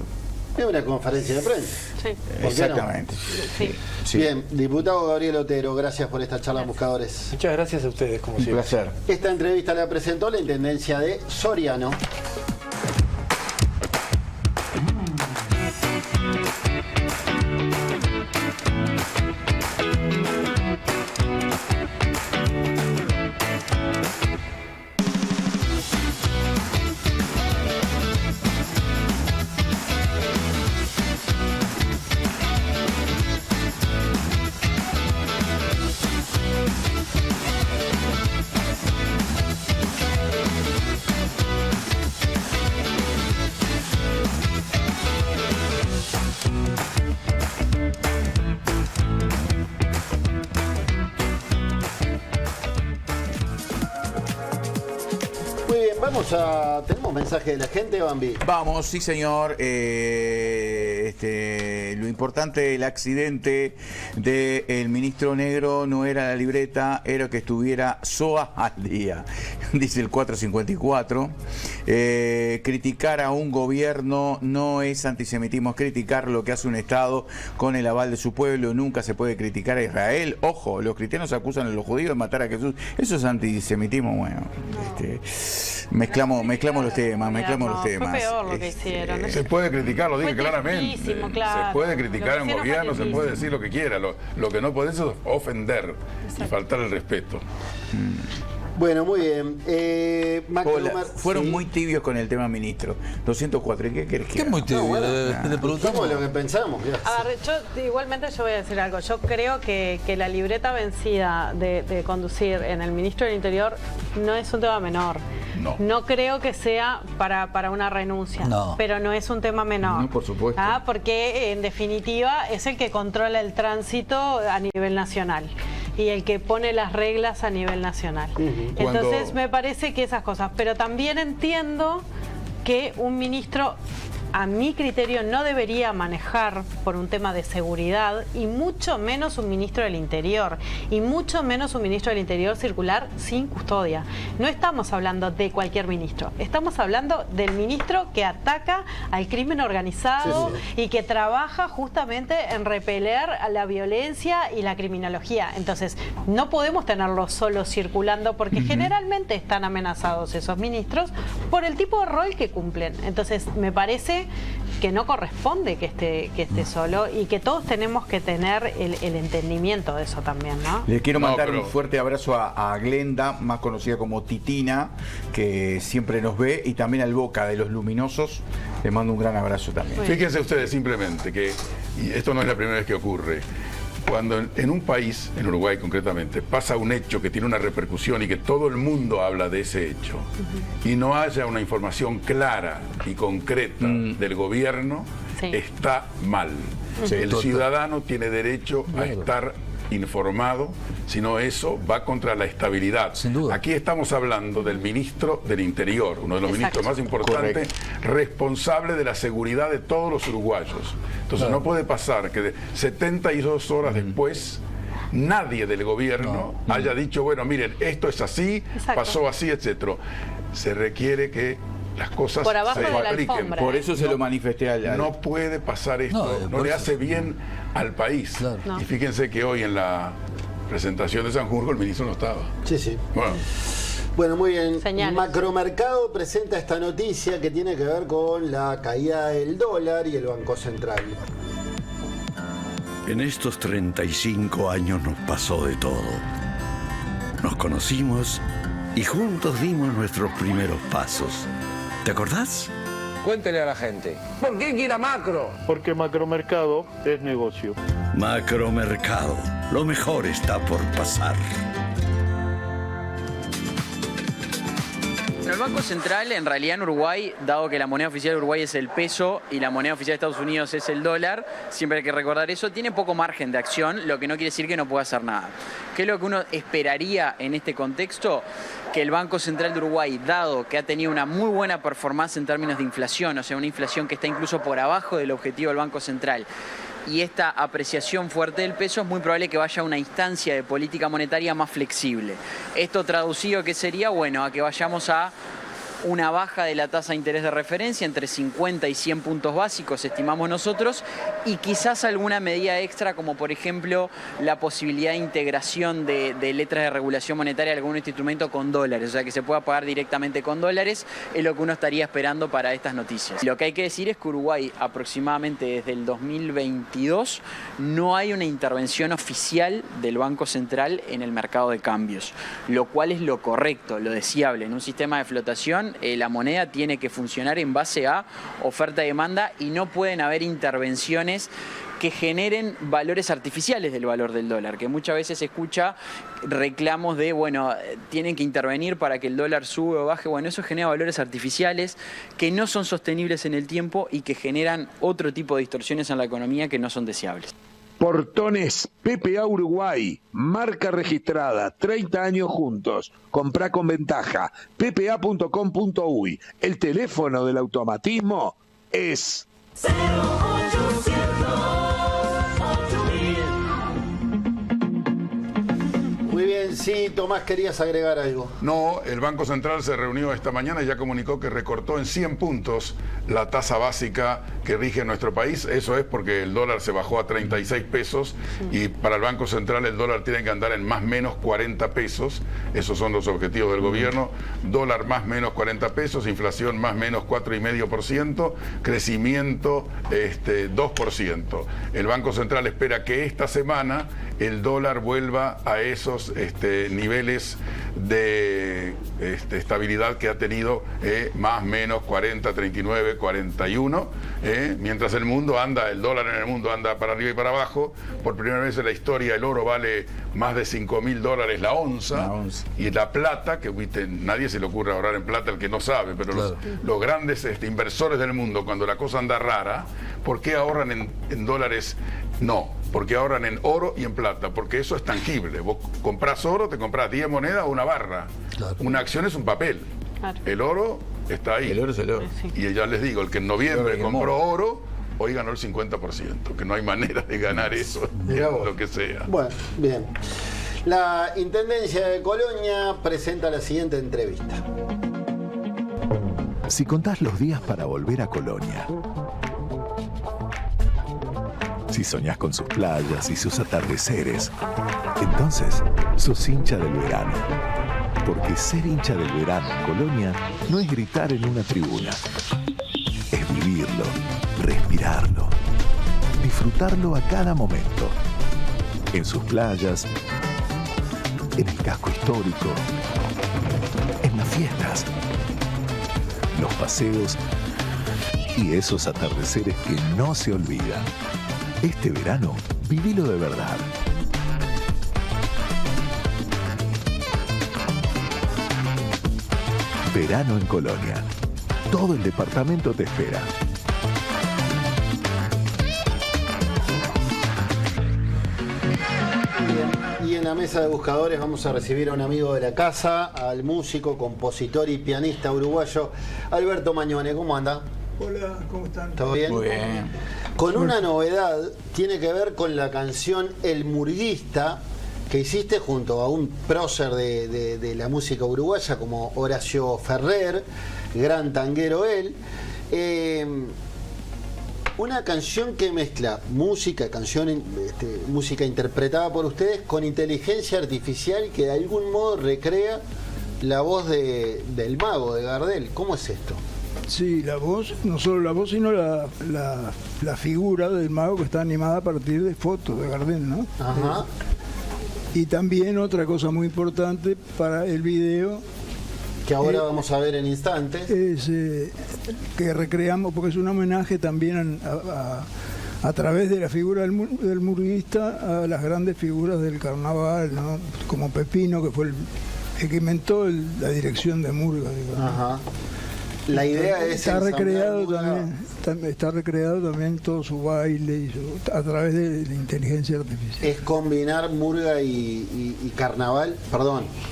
Es una conferencia de prensa.
Sí.
Exactamente.
Sí. Bien, diputado Gabriel Otero, gracias por esta charla, Buscadores.
Muchas gracias a ustedes, como siempre.
Un placer.
Esta entrevista la presentó la Intendencia de Soriano. Tenemos mensaje de la gente, Bambi.
Vamos, sí señor. lo importante del accidente del ministro Negro no era la libreta, era que estuviera SOA al día, dice el 454. Criticar a un gobierno no es antisemitismo, es criticar lo que hace un Estado con el aval de su pueblo. Nunca se puede criticar a Israel. Ojo, los cristianos acusan a los judíos de matar a Jesús. Eso es antisemitismo. Bueno, mezclamos los temas,
Fue peor lo que hicieron.
Se puede criticar, lo dije
Fue
claramente.
claro.
Se puede criticar a un gobierno, se
tristísimo.
puede decir lo que quiera. Lo que no puede es ofender y faltar el respeto.
Bueno, muy bien.
Fueron muy tibios con el tema ministro. 204, ¿y qué querés que
¿Qué es muy tibio? Le preguntamos
lo que pensamos.
A ver, igualmente yo voy a decir algo. Yo creo que la libreta vencida de conducir en el ministro del Interior no es un tema menor. No creo que sea para una renuncia, pero no es un tema menor.
No, por supuesto.
Porque en definitiva es el que controla el tránsito a nivel nacional y el que pone las reglas a nivel nacional. Entonces me parece que esas cosas, pero también entiendo que un ministro, a mi criterio, no debería manejar por un tema de seguridad, y mucho menos un ministro del Interior, y mucho menos un ministro del Interior circular sin custodia. No estamos hablando de cualquier ministro, estamos hablando del ministro que ataca al crimen organizado y que trabaja justamente en repeler a la violencia y la criminología. Entonces, no podemos tenerlos solo circulando, porque generalmente están amenazados esos ministros por el tipo de rol que cumplen. Entonces, me parece que no corresponde que esté solo, y que todos tenemos que tener el entendimiento de eso también, ¿no?
Le quiero mandar un fuerte abrazo a Glenda, más conocida como Titina, que siempre nos ve, y también al Boca de los Luminosos. Le mando un gran abrazo también.
Fíjense ustedes simplemente que, y esto no es la primera vez que ocurre, cuando en un país, en Uruguay concretamente, pasa un hecho que tiene una repercusión y que todo el mundo habla de ese hecho, y no haya una información clara y concreta del gobierno, está mal. El ciudadano tiene derecho a estar informado, sino eso va contra la estabilidad.
Sin duda.
Aquí estamos hablando del ministro del Interior, uno de los ministros más importantes, responsable de la seguridad de todos los uruguayos. Entonces no puede pasar que 72 horas después nadie del gobierno haya dicho, bueno, miren, esto es así, pasó así, etcétera. Se requiere que las cosas
por abajo
se
de la
apliquen.
alfombra,
Por eso se lo manifesté al...
No puede pasar esto, no le hace bien al país. Y fíjense que hoy en la presentación de Sanjurjo el ministro no estaba.
Sí. Bueno, muy bien. Macromercado presenta esta noticia que tiene que ver con la caída del dólar y el Banco Central.
En estos 35 años nos pasó de todo. Nos conocimos y juntos dimos nuestros primeros pasos. ¿Te acordás?
Cuéntele a la gente.
¿Por qué quiera Macro?
Porque Macromercado es negocio.
Macromercado. Lo mejor está por pasar.
El Banco Central, en realidad en Uruguay, dado que la moneda oficial de Uruguay es el peso y la moneda oficial de Estados Unidos es el dólar, siempre hay que recordar eso, tiene poco margen de acción, lo que no quiere decir que no pueda hacer nada. ¿Qué es lo que uno esperaría en este contexto? Que el Banco Central de Uruguay, dado que ha tenido una muy buena performance en términos de inflación, o sea, una inflación que está incluso por abajo del objetivo del Banco Central, y esta apreciación fuerte del peso, es muy probable que vaya a una instancia de política monetaria más flexible. Esto traducido, ¿qué sería? Bueno, a que vayamos a una baja de la tasa de interés de referencia entre 50 y 100 puntos básicos, estimamos nosotros, y quizás alguna medida extra, como por ejemplo la posibilidad de integración de letras de regulación monetaria de algún instrumento con dólares, o sea que se pueda pagar directamente con dólares, es lo que uno estaría esperando para estas noticias. Lo que hay que decir es que Uruguay, aproximadamente desde el 2022, no hay una intervención oficial del Banco Central en el mercado de cambios, lo cual es lo correcto, lo deseable. En un sistema de flotación, la moneda tiene que funcionar en base a oferta y demanda, y no pueden haber intervenciones que generen valores artificiales del valor del dólar, que muchas veces se escucha reclamos de, bueno, tienen que intervenir para que el dólar sube o baje. Bueno, eso genera valores artificiales que no son sostenibles en el tiempo y que generan otro tipo de distorsiones en la economía que no son deseables.
Portones PPA Uruguay, marca registrada, 30 años juntos, comprá con ventaja, ppa.com.uy. El teléfono del automatismo es
0
Muy bien, sí, Tomás, querías agregar algo.
No, el Banco Central se reunió esta mañana y ya comunicó que recortó en 100 puntos la tasa básica que rige en nuestro país. Eso es porque el dólar se bajó a 36 pesos y para el Banco Central el dólar tiene que andar en más o menos 40 pesos. Esos son los objetivos del gobierno. Dólar más o menos 40 pesos, inflación más o menos 4,5%, crecimiento 2%. El Banco Central espera que esta semana el dólar vuelva a esos niveles de estabilidad que ha tenido más o menos 40, 39, 41, mientras el dólar en el mundo anda para arriba y para abajo. Por primera vez en la historia el oro vale más de $5.000 la onza, y la plata, que nadie se le ocurre ahorrar en plata, el que no sabe, pero claro, los grandes inversores del mundo, cuando la cosa anda rara, ¿por qué ahorran en dólares? No, porque ahorran en oro y en plata, porque eso es tangible. Vos comprás oro, te comprás 10 monedas o una barra. Claro. Una acción es un papel. Claro. El oro está ahí.
El oro es el oro.
Y ya les digo, el que en noviembre compró oro, hoy ganó el 50%, que no hay manera de ganar eso, lo que sea.
Bueno, bien. La Intendencia de Colonia presenta la siguiente entrevista.
Si contás los días para volver a Colonia, si soñás con sus playas y sus atardeceres, entonces sos hincha del verano. Porque ser hincha del verano en Colonia no es gritar en una tribuna. Es vivirlo, respirarlo, disfrutarlo a cada momento. En sus playas, en el casco histórico, en las fiestas, los paseos y esos atardeceres que no se olvidan. Este verano, vivilo de verdad. Verano en Colonia. Todo el departamento te espera.
Y en la mesa de buscadores vamos a recibir a un amigo de la casa, al músico, compositor y pianista uruguayo, Alberto Mañone. ¿Cómo anda?
Hola, ¿cómo están?
¿Todo bien?
Muy bien.
Con una novedad, tiene que ver con la canción El Murguista, que hiciste junto a un prócer de la música uruguaya como Horacio Ferrer, gran tanguero él. Una canción que mezcla música interpretada por ustedes con inteligencia artificial que de algún modo recrea la voz del mago, de Gardel. ¿Cómo es esto?
Sí, la voz, no solo la voz, sino la figura del mago, que está animada a partir de fotos de Gardel, ¿no?
Ajá.
Y también otra cosa muy importante para el video,
que ahora vamos a ver en instantes,
es que recreamos, porque es un homenaje también a través de la figura del murguista a las grandes figuras del carnaval, ¿no? Como Pepino, que fue el que inventó la dirección de murga, digamos. Ajá.
La idea es
está recreado también todo su baile a través de la inteligencia artificial.
Es combinar murga y carnaval,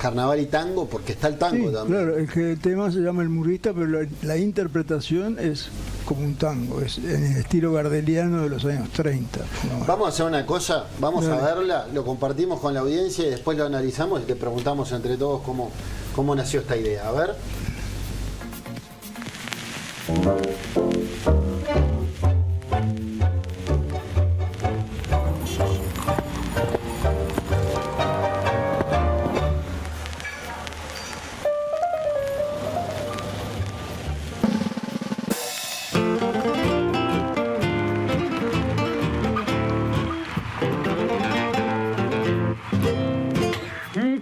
carnaval y tango, porque está el tango también.
Claro, es que el tema se llama El Murguista, pero la interpretación es como un tango, es en el estilo gardeliano de los años 30. ¿No?
Vamos a hacer una cosa, vamos a verla, lo compartimos con la audiencia y después lo analizamos y te preguntamos entre todos cómo nació esta idea. A ver.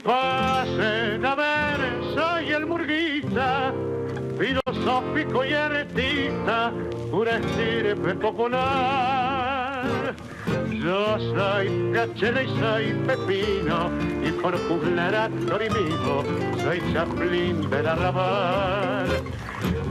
Pasen a ver, soy el murguista, filosófico y artista, pura estirpe popular. Yo soy Cachela y soy Pepino, y por juzgar a Torimino, soy Chaplin del arrabal.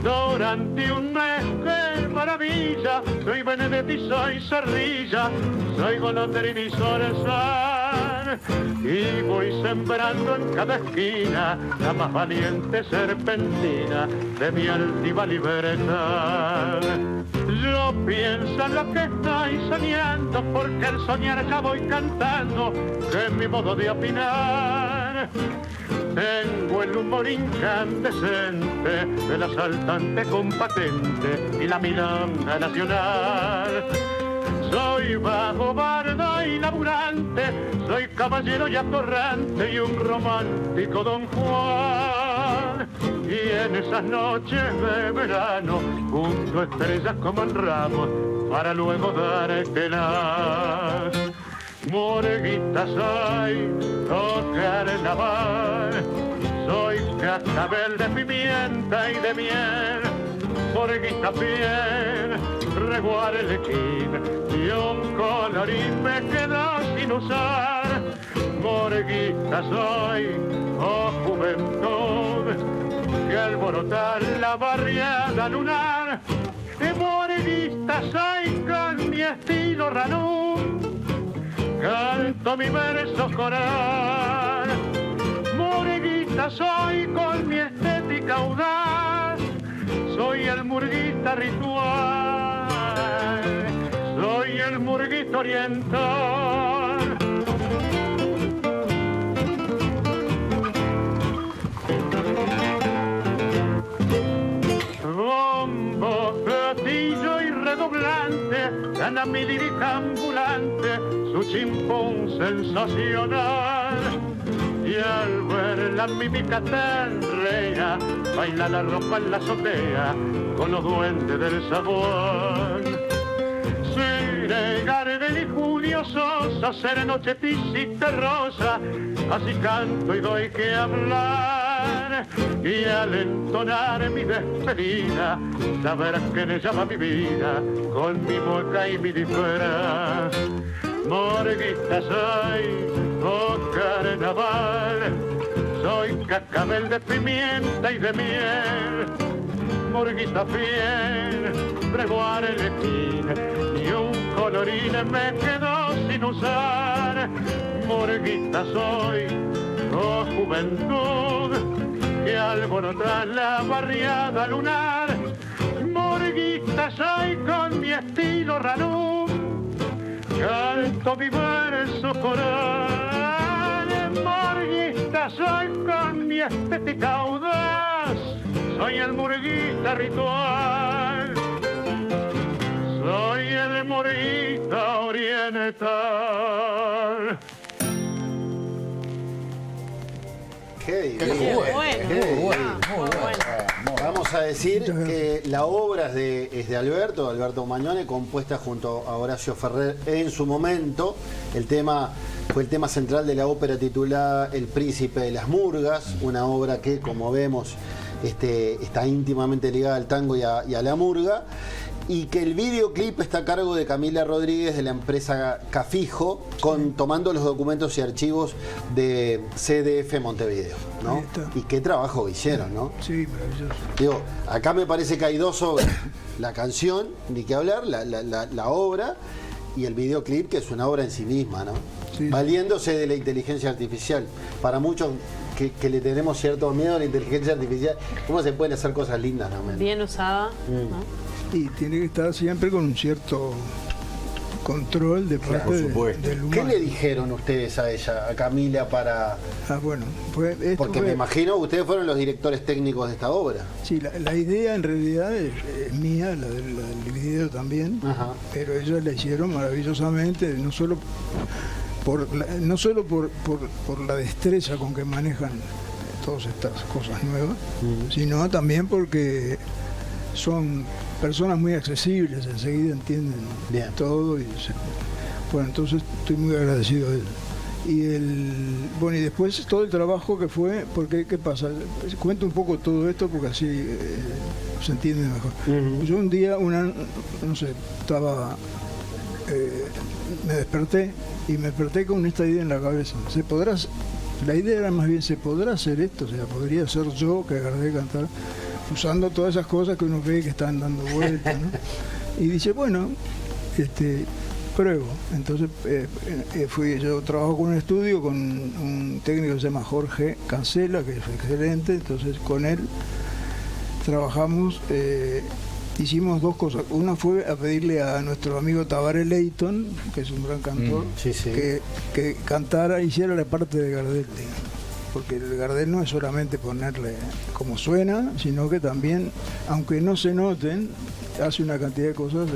Durante un mes, qué maravilla, soy Benedetti y soy Zorrilla, soy Golondrina y Zorzal. soñar. Y voy sembrando en cada esquina la más valiente serpentina de mi altiva libertad. Yo pienso en lo que estoy soñando, porque al soñar ya voy cantando, que es mi modo de opinar. Tengo el humor incandescente del asaltante con patente y la milonga nacional. Soy bajo, bardo y laburante, soy caballero y atorrante y un romántico Don Juan. Y en esas noches de verano junto estrellas como en ramos para luego dártelas. Moreguita soy, oh carnaval, soy cascabel de pimienta y de miel. Moreguita fiel, reguar el equín y un colorín me quedo sin usar. Moreguita soy, oh juventud, que alborotar la barriada lunar. Moreguita soy con mi estilo ranú, canto mi verso coral. Moreguita soy con mi estética audaz, soy el murguista ritual, soy el murguista oriental. Bombo, platillo y redoblante, gana mi lírica ambulante su chimpón sensacional. Y al ver la mímica tan rea, baila la ropa en la azotea con los duendes del sabor. Seré Gardel y Julio Sosa, seré Nochetis y Terrosa, así canto y doy que hablar. Y al entonar mi despedida, sabrás que me llama mi vida con mi boca y mi disfraz. Moreguita soy, oh carnaval, soy cascabel de pimienta y de miel. Moreguita fiel, breguar el equín y un colorín me quedo sin usar. Moreguita soy, oh juventud, que alborota la barriada lunar. Moreguita soy con mi estilo ranú, canto mi verso coral. Moreguista soy con mi estética audaz, soy el murguista ritual, soy el murguista oriental.
Qué bueno. Vamos a decir que la obra es de Alberto Magnone, compuesta junto a Horacio Ferrer en su momento. El tema fue el tema central de la ópera titulada El Príncipe de las Murgas, una obra que, como vemos, está íntimamente ligada al tango y a la murga. Y que el videoclip está a cargo de Camila Rodríguez de la empresa Cafijo, tomando los documentos y archivos de CDF Montevideo, ¿no? Y qué trabajo hicieron, ¿no?
Sí, maravilloso.
Digo, acá me parece que hay dos obras, la canción, ni que hablar, la obra, y el videoclip, que es una obra en sí misma, ¿no? Sí. Valiéndose de la inteligencia artificial. Para muchos que le tenemos cierto miedo a la inteligencia artificial, ¿cómo se pueden hacer cosas lindas realmente?
Bien usada, ¿no?
Y tiene que estar siempre con un cierto control de parte del humano.
¿Qué le dijeron ustedes a ella, a Camila, para...?
Bueno,
porque me imagino que ustedes fueron los directores técnicos de esta obra.
Sí, la idea en realidad es mía, la del video también. Ajá. Pero ellos la hicieron maravillosamente, no solo por la destreza con que manejan todas estas cosas nuevas, sino también porque son personas muy accesibles, enseguida entienden todo. Bueno, entonces estoy muy agradecido de ellos. Y después todo el trabajo que fue, porque ¿qué pasa? Cuento un poco todo esto porque así se entiende mejor. Yo un día, me desperté con esta idea en la cabeza. La idea era más bien, ¿se podrá hacer esto? O sea, podría ser yo que agarré a cantar, usando todas esas cosas que uno ve que están dando vueltas, ¿no? Y dice, bueno, pruebo. Entonces yo trabajo con un estudio con un técnico que se llama Jorge Cancela, que es excelente. Entonces con él trabajamos, hicimos dos cosas. Una fue a pedirle a nuestro amigo Tabaré Leighton, que es un gran cantor, que cantara, hiciera la parte de Gardel, porque el Gardel no es solamente ponerle como suena, sino que también, aunque no se noten, hace una cantidad de cosas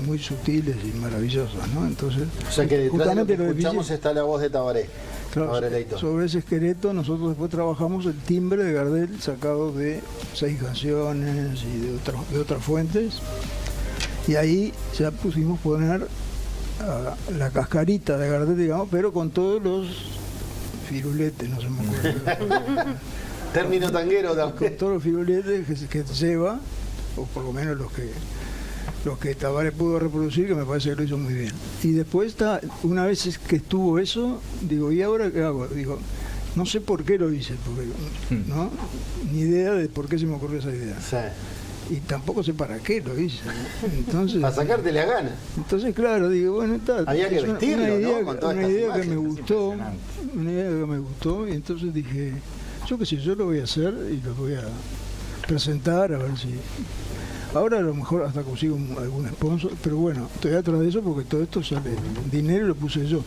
muy sutiles y maravillosas, ¿no? Entonces,
o sea que detrás de lo que escuchamos está la voz de Tabaré.
Claro, sobre ese esqueleto nosotros después trabajamos el timbre de Gardel sacado de 6 canciones y de otras fuentes, y ahí ya pusimos poner la cascarita de Gardel, digamos, pero con todos los firuletes, no se me ocurre.
Término tanguero también.
Con todos los firuletes que lleva, o por lo menos los que Tabaré pudo reproducir, que me parece que lo hizo muy bien. Y después, una vez que estuvo eso, digo, ¿y ahora qué hago? Digo, no sé por qué lo hice, porque no, ni idea de por qué se me ocurrió esa idea. Sí. Y tampoco sé para qué lo hice. Entonces,
para sacarte la gana.
Entonces, claro, digo, bueno, está.
Había que vestirlo,
una idea,
¿no? Con todas
una
estas
idea que
imágenes.
una idea que me gustó, y entonces dije, yo qué sé, yo lo voy a hacer y lo voy a presentar, a ver si... Ahora a lo mejor hasta consigo algún sponsor, pero bueno, estoy atrás de eso porque todo esto sale, dinero lo puse yo.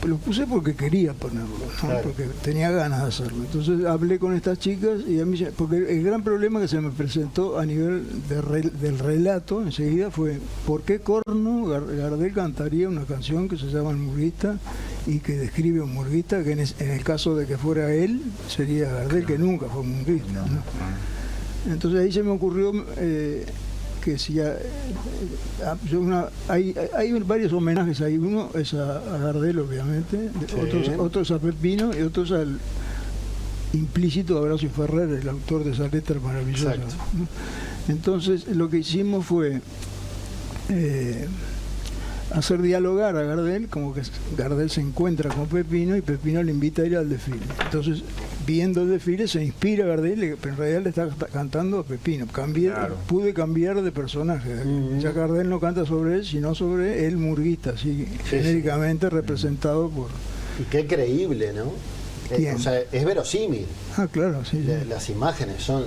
Lo puse porque quería ponerlo, ¿no? Claro. Porque tenía ganas de hacerlo. Entonces hablé con estas chicas y a mí, porque el gran problema que se me presentó a nivel del relato enseguida fue, ¿por qué corno Gardel cantaría una canción que se llama El Murguista y que describe a un murguista, que en el caso de que fuera él, sería Gardel, que nunca fue un murguista, ¿no? Entonces ahí se me ocurrió que si hay varios homenajes ahí. Uno es a Gardel, obviamente, otros a Pepino y otros al implícito de Horacio Ferrer, el autor de esa letra maravillosa. ¿No? Entonces lo que hicimos fue hacer dialogar a Gardel, como que Gardel se encuentra con Pepino y Pepino le invita a ir al desfile. Entonces, viendo el desfile, se inspira a Gardel, pero en realidad le está cantando a Pepino. Pude cambiar de personaje. Ya Gardel no canta sobre él, sino sobre el murguista, así genéricamente representado por...
Y qué creíble, ¿no? O sea, es verosímil.
Ah, claro, sí.
Las imágenes son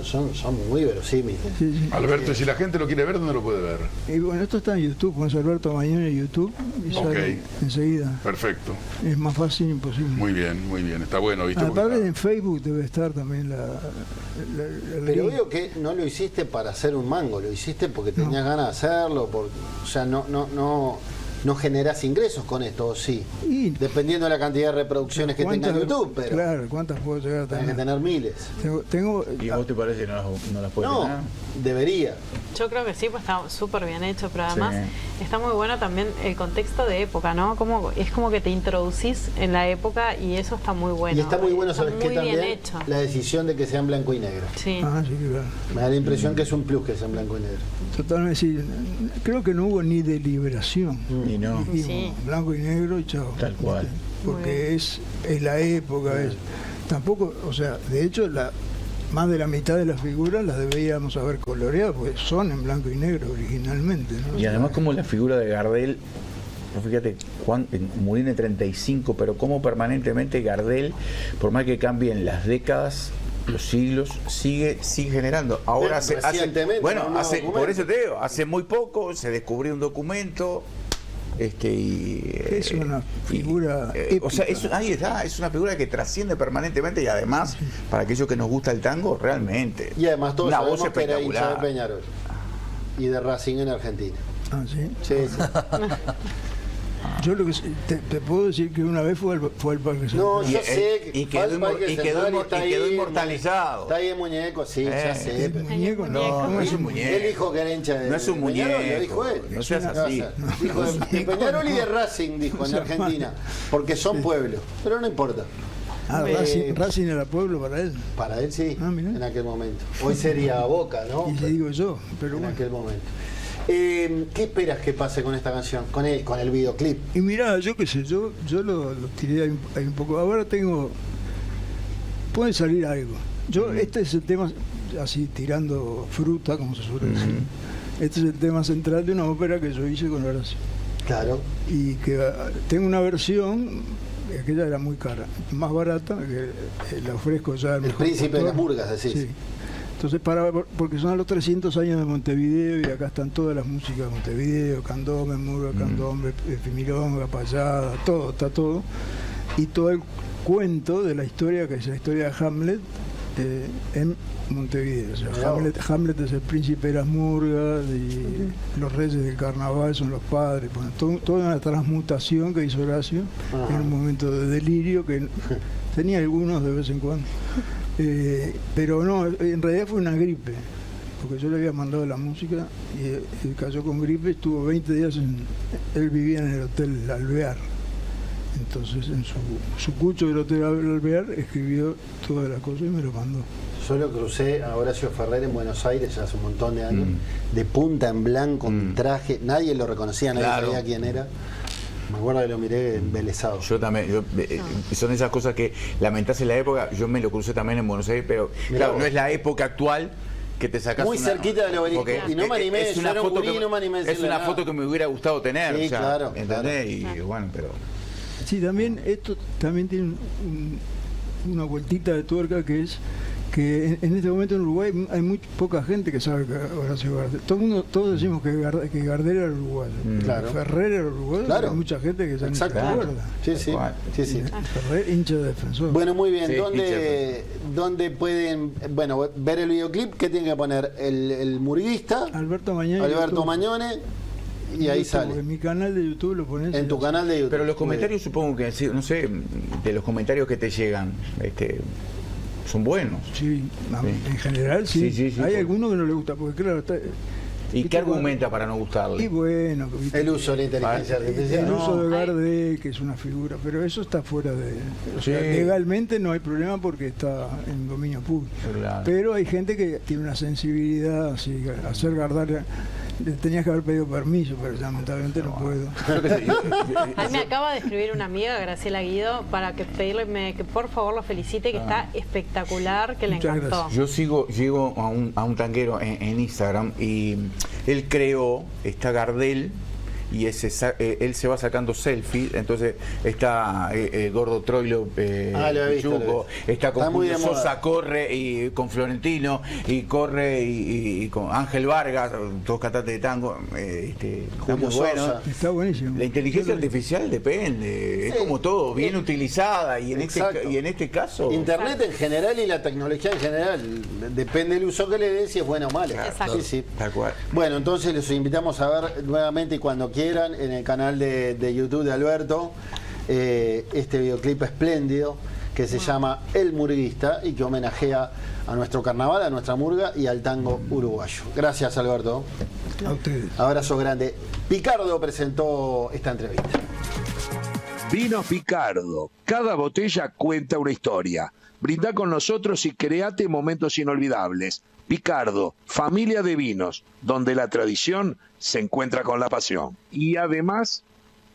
muy verosímiles.
Sí.
Alberto, si la gente lo quiere ver, ¿dónde lo puede ver?
Y bueno, esto está en YouTube, pones Alberto Mañón en YouTube y sale enseguida.
Perfecto.
Es más fácil imposible.
Muy bien, está bueno, ¿viste?
Aparte en Facebook debe estar también la
pero veo que no lo hiciste para hacer un mango, lo hiciste porque tenías ganas de hacerlo, o sea, no generás ingresos con esto, ¿o sí? Dependiendo de la cantidad de reproducciones que tenga en YouTube, pero...
Claro, ¿cuántas puedo llegar a tener?
Hay que tener miles.
¿Y a vos te parece que no las puedes tener?
Debería.
Yo creo que sí, pues está súper bien hecho, pero además está muy bueno también el contexto de época, ¿no? Es como que te introducís en la época y eso está muy bueno.
Y está muy bueno, ¿sabes qué? También
hecho.
La decisión de que sea en blanco y negro.
Sí.
Sí, claro.
Me da la impresión que es un plus que sea en blanco y negro.
Totalmente, sí. Creo que no hubo ni deliberación.
Y no.
Blanco y negro y chao.
Tal cual.
Porque es la época. Tampoco, o sea, de hecho, más de la mitad de las figuras las deberíamos haber coloreado, porque son en blanco y negro originalmente, ¿no?
Y además como la figura de Gardel, fíjate, murió en el 35, pero como permanentemente Gardel, por más que cambien las décadas, los siglos, sigue generando. Ahora por eso te digo, hace muy poco se descubrió un documento.
Es una figura épica.
O sea, ahí está, es una figura que trasciende permanentemente y además, para aquellos que nos gusta el tango, realmente.
Y además todos
una
sabemos
voz
que era hincha de
espectacular.
Peñarol y de Racing en Argentina.
Ah, ¿sí?
Sí.
Yo lo que te puedo decir que una vez fue al Parque Central.
No, yo sé
y quedó inmortalizado.
Está ahí el muñeco, sí, ya sé.
¿El muñeco?
No es un muñeco.
Él dijo que era hincha de
No es un muñeco.
Peñarol, lo dijo él.
No seas así.
Dijo de Peñarol y de Racing, dijo, en Argentina. Porque son pueblos, pero no importa.
Racing era pueblo para él.
Para él sí, en aquel momento. Hoy sería Boca, ¿no?
Y le digo yo, pero
en aquel momento. ¿Qué esperas que pase con esta canción, con el videoclip?
Y mirá, yo qué sé, yo lo tiré ahí un poco. Ahora puede salir algo. Este es el tema, así tirando fruta, como se suele decir. Este es el tema central de una ópera que yo hice con Horacio.
Claro.
Y que tengo una versión, aquella era muy cara, más barata, que la ofrezco ya.
El príncipe de las murgas, decís.
Sí. Entonces, porque son los 300 años de Montevideo y acá están todas las músicas de Montevideo, candombe, murga, candombe, milonga, payada, todo, está todo. Y todo el cuento de la historia, que es la historia de Hamlet en Montevideo. O sea, Hamlet es el príncipe de las murgas y los reyes del carnaval son los padres. Bueno, toda una transmutación que hizo Horacio en un momento de delirio que tenía algunos de vez en cuando. Pero no, en realidad fue una gripe, porque yo le había mandado la música y él cayó con gripe, estuvo 20 días, él vivía en el Hotel Alvear. Entonces en su cucho del Hotel Alvear escribió todas las cosas y me lo mandó.
Yo lo crucé a Horacio Ferrer en Buenos Aires ya hace un montón de años, de punta en blanco, con traje, nadie lo reconocía, nadie sabía quién era. Me acuerdo que lo miré embelesado.
Yo también, son esas cosas que lamentás en la época, yo me lo crucé también en Buenos Aires, pero claro, no es la época actual que te sacás
muy cerquita del obelisco, y no me animé,
es una foto que me hubiera gustado tener,
sí,
o sea,
claro,
¿entendés? Y bueno, pero...
Sí, también esto también tiene una vueltita de tuerca, que es que en este momento en Uruguay hay muy poca gente que sabe que Horacio Gardel. Todos decimos que Gardel era uruguayo.
Claro.
Ferrer era uruguayo.
Claro.
Hay mucha gente que ya no se acuerda.
Sí.
Ferrer, hincha de Defensor.
Bueno, muy bien. ¿Dónde pueden ver el videoclip? ¿Qué tienen que poner? El murguista.
Alberto Mañone.
Y ahí sale.
En mi canal de YouTube lo pones.
En tu canal de YouTube.
Pero los comentarios, supongo que, no sé, de los comentarios que te llegan, son buenos.
Sí, en general sí. Hay algunos que no le gusta, porque claro,
¿y qué argumenta para no gustarle?
Y bueno,
el uso de la inteligencia artificial.
El uso de Gardel, que es una figura, pero eso está fuera de... O sea, legalmente no hay problema porque está en dominio público. Claro. Pero hay gente que tiene una sensibilidad, así, hacer Gardel... Tenías que haber pedido permiso, pero lamentablemente no puedo.
A mí me acaba de escribir una amiga, Graciela Guido, para pedirle que por favor lo felicite, que está espectacular, que le encantó.
Gracias. Yo llego a un tanguero en Instagram y él creó, está Gardel, y él se va sacando selfies, entonces está Gordo Troilo, Chuco, está con Julio Sosa, corre y con Florentino, y corre y con Ángel Vargas, dos cantantes de tango, está muy bueno.
Está buenísimo.
La inteligencia artificial depende, es como todo, bien utilizada, y en este caso...
Internet en general y la tecnología en general, depende del uso que le des, si es buena o mala.
Exacto.
Sí.
Tal cual.
Bueno, entonces los invitamos a ver nuevamente y cuando quieran en el canal de YouTube de Alberto este videoclip espléndido que se llama El Murguista y que homenajea a nuestro carnaval, a nuestra murga y al tango uruguayo. Gracias, Alberto.
A ustedes.
Abrazo grande. Picardo presentó esta entrevista.
Vinos Picardo. Cada botella cuenta una historia. Brindá con nosotros y create momentos inolvidables. Picardo, familia de vinos, donde la tradición se encuentra con la pasión. Y además,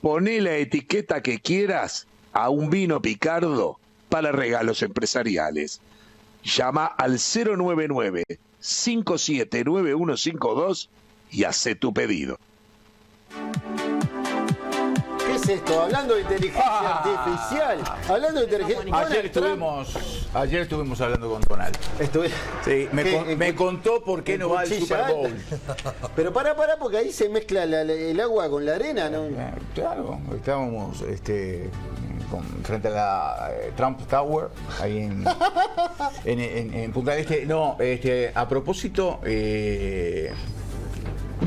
poné la etiqueta que quieras a un vino Picardo para regalos empresariales. Llama al 099-579152 y hacé tu pedido.
¿Qué es esto? Hablando de inteligencia artificial. Hablando de inteligencia
Ayer estuvimos hablando con Donald. Sí, me contó por qué no va al Super Bowl.
Pero para, porque ahí se mezcla el agua con la arena, ¿no?
Claro, estábamos frente a la Trump Tower, ahí en Punta del Este. No, a propósito,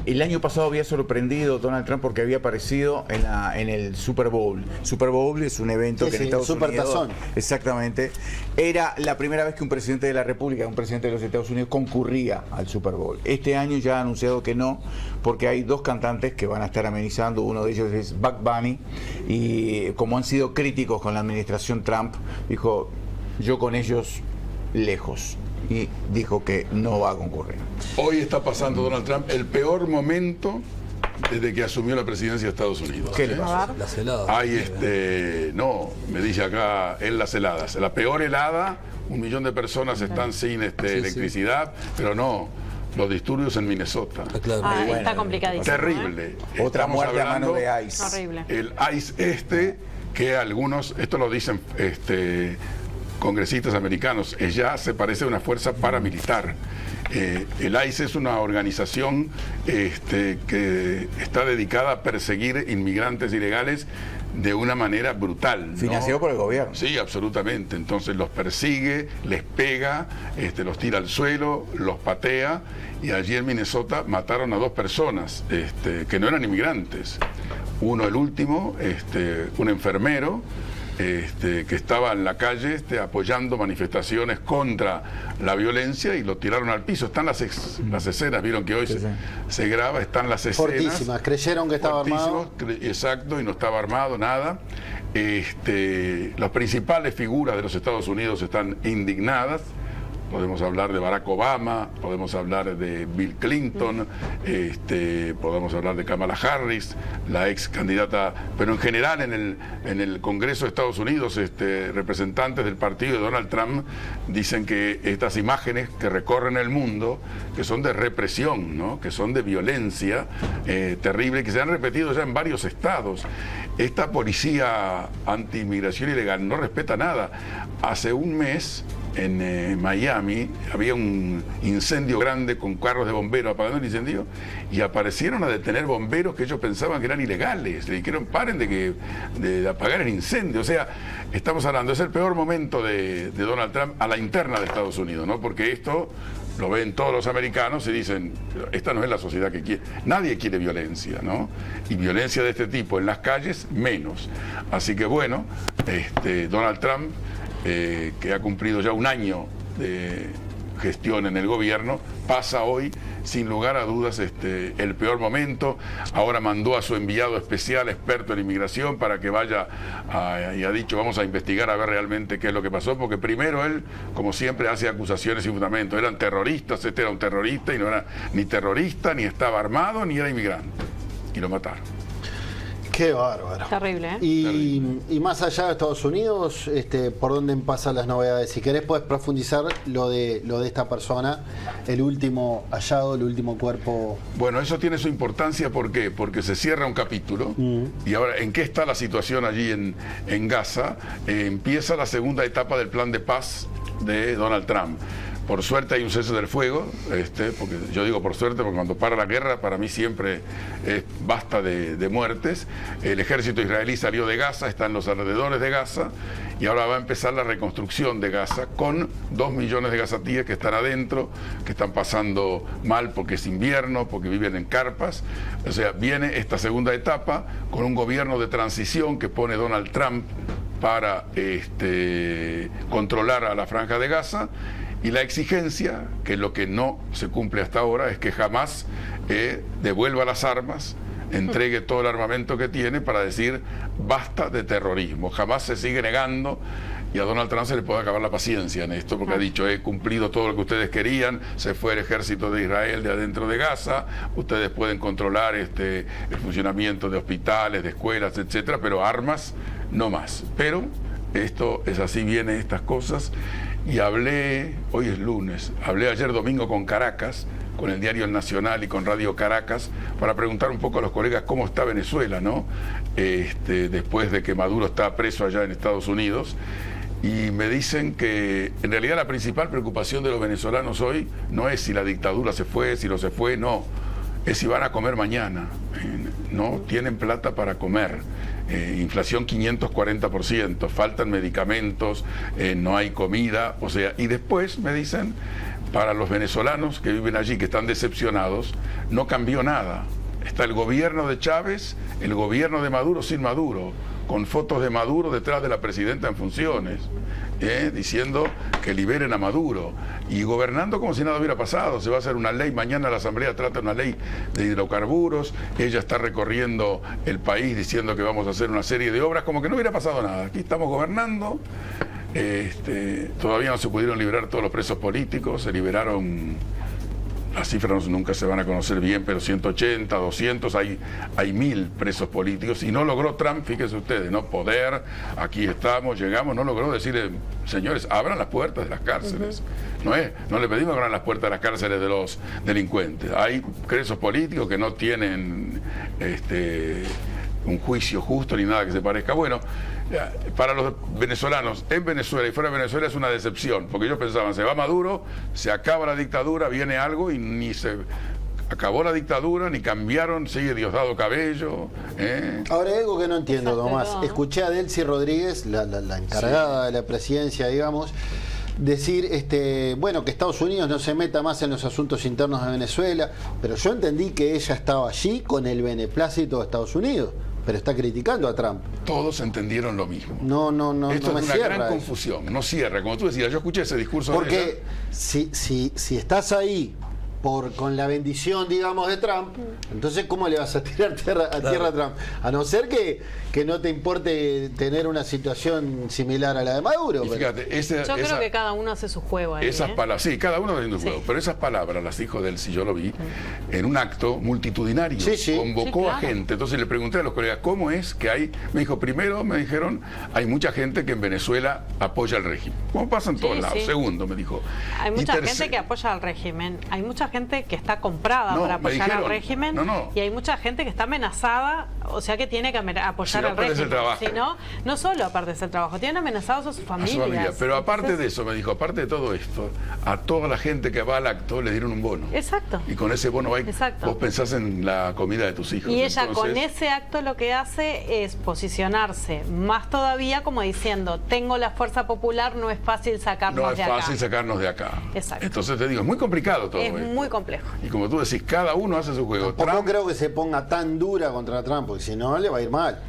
el año pasado había sorprendido Donald Trump porque había aparecido en el Super Bowl. Super Bowl es un evento que en Estados Unidos...
Tazón.
Exactamente. Era la primera vez que un presidente de la República, un presidente de los Estados Unidos, concurría al Super Bowl. Este año ya ha anunciado que no, porque hay dos cantantes que van a estar amenizando. Uno de ellos es Bugs Bunny, y como han sido críticos con la administración Trump, dijo, yo con ellos lejos. Y dijo que no va a concurrir.
Hoy está pasando Donald Trump el peor momento desde que asumió la presidencia de Estados Unidos.
¿Qué le pasó?
Las heladas.
Hay me dice acá él, las heladas. La peor helada, 1 millón de personas están sin electricidad, pero no. los disturbios en Minnesota.
Está complicadísimo.
Terrible.
Otra
Estamos
muerte a mano
hablando
de ICE.
Horrible.
El ICE que algunos, esto lo dicen congresistas americanos, ya se parece a una fuerza paramilitar. El ICE es una organización que está dedicada a perseguir inmigrantes ilegales de una manera brutal, ¿no?
Financiado por el gobierno.
Sí, absolutamente. Entonces los persigue, les pega, los tira al suelo, los patea, y allí en Minnesota mataron a 2 personas que no eran inmigrantes. Uno, el último, un enfermero, que estaba en la calle apoyando manifestaciones contra la violencia, y lo tiraron al piso. Están las escenas, vieron que hoy se graba, están las escenas.
Fortísimas, creyeron que estaba armado.
Exacto, y no estaba armado, nada. Las principales figuras de los Estados Unidos están indignadas. Podemos hablar de Barack Obama, podemos hablar de Bill Clinton, podemos hablar de Kamala Harris, la ex candidata, pero en general en el Congreso de Estados Unidos, representantes del partido de Donald Trump dicen que estas imágenes que recorren el mundo, que son de represión, ¿no? Que son de violencia terrible, que se han repetido ya en varios estados. Esta policía anti-inmigración ilegal no respeta nada. Hace un mes, en Miami, había un incendio grande con carros de bomberos apagando el incendio, y aparecieron a detener bomberos que ellos pensaban que eran ilegales. Le dijeron: paren de apagar el incendio. O sea, estamos hablando, es el peor momento de Donald Trump a la interna de Estados Unidos, ¿no? Porque esto lo ven todos los americanos y dicen: esta no es la sociedad que quiere. Nadie quiere violencia, ¿no? Y violencia de este tipo en las calles, menos. Así que bueno, Donald Trump, que ha cumplido ya un año de gestión en el gobierno, pasa hoy sin lugar a dudas el peor momento. Ahora mandó a su enviado especial, experto en inmigración, para que vaya y ha dicho: vamos a investigar a ver realmente qué es lo que pasó, porque primero él, como siempre, hace acusaciones sin fundamento. Eran terroristas, era un terrorista, y no era ni terrorista, ni estaba armado, ni era inmigrante, y lo mataron.
Qué bárbaro.
Terrible, ¿eh?
Y más allá de Estados Unidos, ¿por dónde pasan las novedades? Si querés, puedes profundizar lo de esta persona, el último hallado, el último cuerpo.
Bueno, eso tiene su importancia. ¿Por qué? Porque se cierra un capítulo. Y ahora, ¿en qué está la situación allí en Gaza? Empieza la segunda etapa del plan de paz de Donald Trump. Por suerte hay un cese del fuego, porque yo digo por suerte porque cuando para la guerra, para mí siempre basta de muertes. El ejército israelí salió de Gaza, está en los alrededores de Gaza, y ahora va a empezar la reconstrucción de Gaza con 2 millones de gazatíes que están adentro, que están pasando mal porque es invierno, porque viven en carpas. O sea, viene esta segunda etapa con un gobierno de transición que pone Donald Trump para controlar a la franja de Gaza. Y la exigencia, que lo que no se cumple hasta ahora, es que Hamás devuelva las armas, entregue todo el armamento que tiene, para decir: basta de terrorismo. Hamás se sigue negando, y a Donald Trump se le puede acabar la paciencia en esto, porque ha dicho: he cumplido todo lo que ustedes querían, se fue el ejército de Israel de adentro de Gaza, ustedes pueden controlar el funcionamiento de hospitales, de escuelas, etcétera, pero armas no más. Pero esto es así, vienen estas cosas. Y hoy es lunes, hablé ayer domingo con Caracas, con el diario El Nacional y con Radio Caracas, para preguntar un poco a los colegas cómo está Venezuela, ¿no? Después de que Maduro está preso allá en Estados Unidos. Y me dicen que en realidad la principal preocupación de los venezolanos hoy no es si la dictadura se fue, si no se fue, no. Es si van a comer mañana. No tienen plata para comer. Inflación 540%, faltan medicamentos, no hay comida. O sea, y después me dicen, para los venezolanos que viven allí, que están decepcionados, no cambió nada. Está el gobierno de Chávez, el gobierno de Maduro sin Maduro, con fotos de Maduro detrás de la presidenta en funciones, diciendo que liberen a Maduro, y gobernando como si nada hubiera pasado. Se va a hacer una ley, mañana la Asamblea trata una ley de hidrocarburos, ella está recorriendo el país diciendo que vamos a hacer una serie de obras como que no hubiera pasado nada. Aquí estamos gobernando, todavía no se pudieron liberar todos los presos políticos, se liberaron las cifras nunca se van a conocer bien, pero 180, 200, hay 1000 presos políticos, y no logró Trump, fíjense ustedes, ¿no? Poder, aquí estamos, llegamos, no logró decirle, señores, abran las puertas de las cárceles. No le pedimos que abran las puertas de las cárceles de los delincuentes. Hay presos políticos que no tienen un juicio justo ni nada que se parezca. Bueno, para los venezolanos, en Venezuela y fuera de Venezuela es una decepción, porque ellos pensaban, se va Maduro, se acaba la dictadura, viene algo, y ni se acabó la dictadura, ni cambiaron, sigue Diosdado Cabello.
Ahora hay algo que no entiendo, Tomás. Escuché a Delcy Rodríguez, la encargada de la presidencia, digamos, decir bueno, que Estados Unidos no se meta más en los asuntos internos de Venezuela, pero yo entendí que ella estaba allí con el beneplácito de Estados Unidos, pero está criticando a Trump.
Todos entendieron lo mismo.
No
Esto
me
es una
cierra
gran
eso.
confusión, no cierra. Como tú decías, yo escuché ese discurso de
porque
ella.
si estás ahí con la bendición, digamos, de Trump, entonces ¿cómo le vas a tirar a tierra a Trump? A no ser que no te importe tener una situación similar a la de Maduro.
Y fíjate,
yo creo que cada uno hace su juego ahí.
Esas palabras, sí, cada uno haciendo su juego, pero esas palabras las dijo Delcy, yo lo vi, en un acto multitudinario. Convocó a gente. Entonces le pregunté a los colegas, ¿cómo es que hay? Me dijo, primero me dijeron, hay mucha gente que en Venezuela apoya al régimen. Como pasa en todos lados. Segundo, me dijo.
Hay mucha gente que apoya al régimen. Hay mucha gente que está comprada para apoyar al régimen. Y hay mucha gente que está amenazada, o sea que tiene que apoyar al régimen. Si no, no solo aparte de ese trabajo, tienen amenazados a sus familias.
Pero aparte de eso, me dijo, aparte de todo esto, a toda la gente que va al acto le dieron un bono.
Exacto.
Y con ese bono vos pensás en la comida de tus hijos.
Y ella con ese acto lo que hace es posicionarse más todavía como diciendo, tengo la fuerza popular, no es fácil sacarnos de acá.
No es fácil sacarnos de acá.
Exacto.
Entonces te digo, es muy complicado todo esto.
Es muy complejo.
Y como tú decís, cada uno hace su juego.
Tampoco creo que se ponga tan dura contra Trump, porque si no le va a ir mal.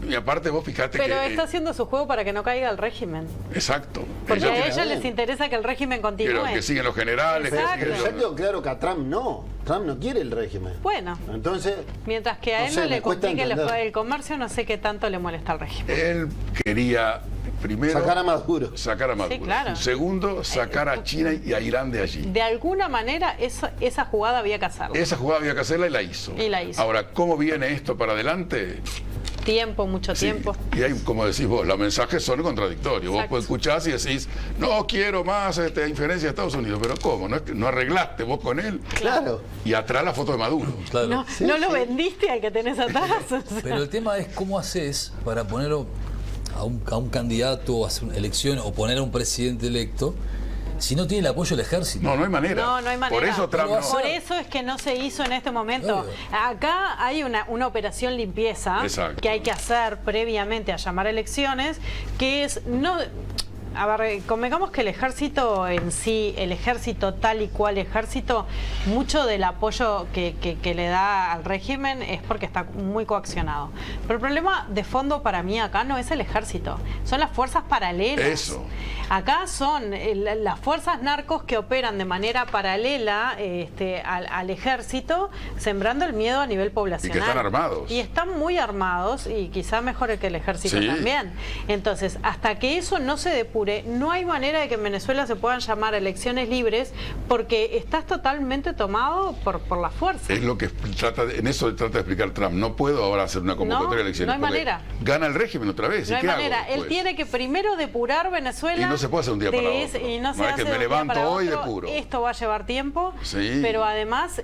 Y aparte vos fijate
pero
que...
está haciendo su juego para que no caiga el régimen.
Exacto.
Porque a ellos les interesa que el régimen continúe.
Pero que siguen los generales.
Pero ya quedó claro que a Trump no. Trump no quiere el régimen.
Bueno.
Entonces...
Mientras que a él no le complique el comercio, no sé qué tanto le molesta al régimen.
Él quería... Primero,
sacar a Maduro.
Sacar a Maduro.
Sí, claro.
Segundo, sacar a China y a Irán de allí.
De alguna manera, esa jugada había que hacerla.
Esa jugada había que hacerla y la hizo. Ahora, ¿cómo viene esto para adelante?
Mucho tiempo.
Y hay, como decís vos, los mensajes son contradictorios.
Exacto.
Vos escuchás y decís, no quiero más inferencia de Estados Unidos. Pero ¿cómo? ¿No arreglaste vos con él?
Claro.
Y atrás la foto de Maduro.
Claro.
No lo vendiste al que tenés atrás.
Pero el tema es cómo haces para poner a un candidato a hacer una elección o poner a un presidente electo si no tiene el apoyo del ejército.
No hay manera.
No hay manera.
Por eso Trump
Por eso es que no se hizo en este momento. Acá hay una operación limpieza que hay que hacer previamente a llamar a elecciones, que es no... A ver, convengamos que el ejército en sí, el ejército tal y cual ejército, mucho del apoyo que le da al régimen es porque está muy coaccionado. Pero el problema de fondo para mí acá no es el ejército, son las fuerzas paralelas.
Eso.
Acá son las fuerzas narcos que operan de manera paralela al ejército, sembrando el miedo a nivel poblacional.
Y que están armados.
Y están muy armados y quizá mejor que el ejército también. Entonces, hasta que eso no se depure, no hay manera de que en Venezuela se puedan llamar elecciones libres porque estás totalmente tomado por la fuerza.
Es lo que trata de explicar Trump. No puedo ahora hacer una convocatoria de elecciones.
No hay manera.
Gana el régimen otra vez.
No
¿Y
hay
qué
manera.
hago después?
Él tiene que primero depurar Venezuela.
Y no se puede hacer un día para otro.
Y no se
es
hace
que me
de un día
levanto
para
hoy
otro.
depuro.
Esto va a llevar tiempo. Pero además,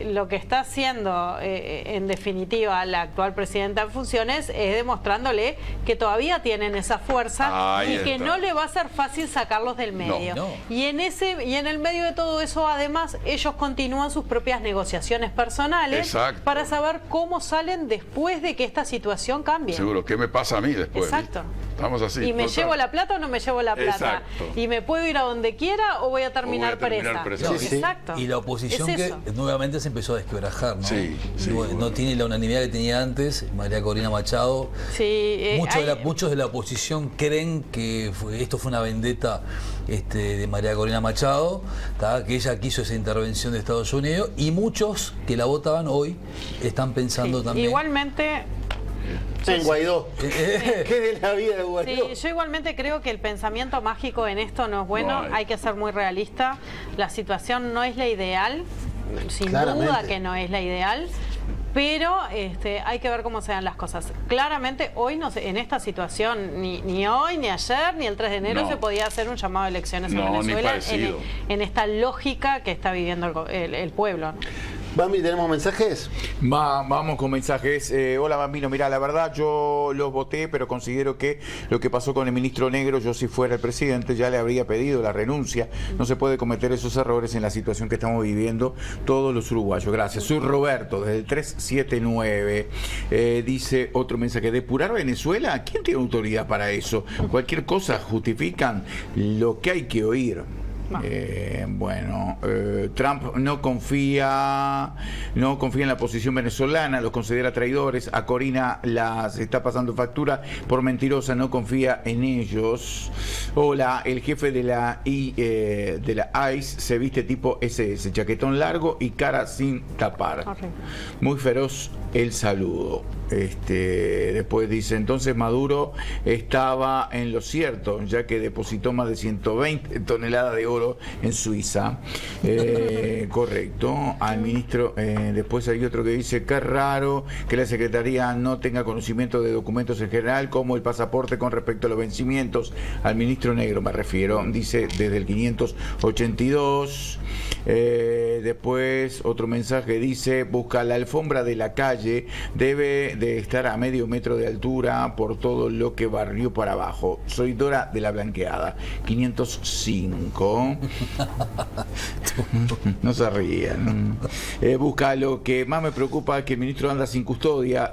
lo que está haciendo, en definitiva, la actual presidenta en funciones es demostrándole que todavía tienen esa fuerza y que no le va a ser fácil sacarlos del medio. Y en el medio de todo eso, además, ellos continúan sus propias negociaciones personales para saber cómo salen después de que esta situación cambie.
Seguro, ¿qué me pasa a mí después?
Exacto.
Estamos así.
¿Y me llevo la plata o no me llevo la plata?
Exacto.
¿Y me puedo ir a donde quiera o voy a terminar presa? Exacto.
Y la oposición que nuevamente se empezó a desquebrajar, ¿no? No tiene la unanimidad que tenía antes. María Corina Machado. Muchos de la oposición creen que esto fue una vendetta de María Corina Machado, que ella quiso esa intervención de Estados Unidos, y muchos que la votaban hoy están pensando también.
Igualmente,
En Guaidó. ¿Qué de la vida de Guaidó?
Sí, yo igualmente creo que el pensamiento mágico en esto no es bueno, hay que ser muy realista. La situación no es la ideal, sin duda que no es la ideal. Pero hay que ver cómo se dan las cosas. Claramente hoy no en esta situación, ni hoy, ni ayer, ni el 3 de enero se podía hacer un llamado a elecciones en Venezuela en esta lógica que está viviendo el pueblo, ¿no?
Bambi, ¿tenemos mensajes?
Vamos con mensajes. Hola, Bambino. Mira, la verdad yo los voté, pero considero que lo que pasó con el ministro Negro, yo si fuera el presidente ya le habría pedido la renuncia. No se puede cometer esos errores en la situación que estamos viviendo todos los uruguayos. Gracias. Soy Roberto, desde el 379. Dice otro mensaje. ¿Depurar Venezuela? ¿Quién tiene autoridad para eso? Cualquier cosa justifican lo que hay que oír. Trump no confía en la posición venezolana, los considera traidores. A Corina las está pasando factura por mentirosa, no confía en ellos. Hola, el jefe de la ICE se viste tipo SS, chaquetón largo y cara sin tapar. Muy feroz el saludo. Después dice, entonces Maduro estaba en lo cierto, ya que depositó más de 120 toneladas de oro en Suiza. Correcto. Al ministro, después hay otro que dice, qué raro que la Secretaría no tenga conocimiento de documentos en general, como el pasaporte con respecto a los vencimientos. Al ministro Negro me refiero, dice desde el 582. Después otro mensaje dice, busca la alfombra de la calle, debe de estar a medio metro de altura por todo lo que barrió para abajo. Soy Dora de la Blanqueada, 505. No se rían. Busca, lo que más me preocupa es que el ministro anda sin custodia,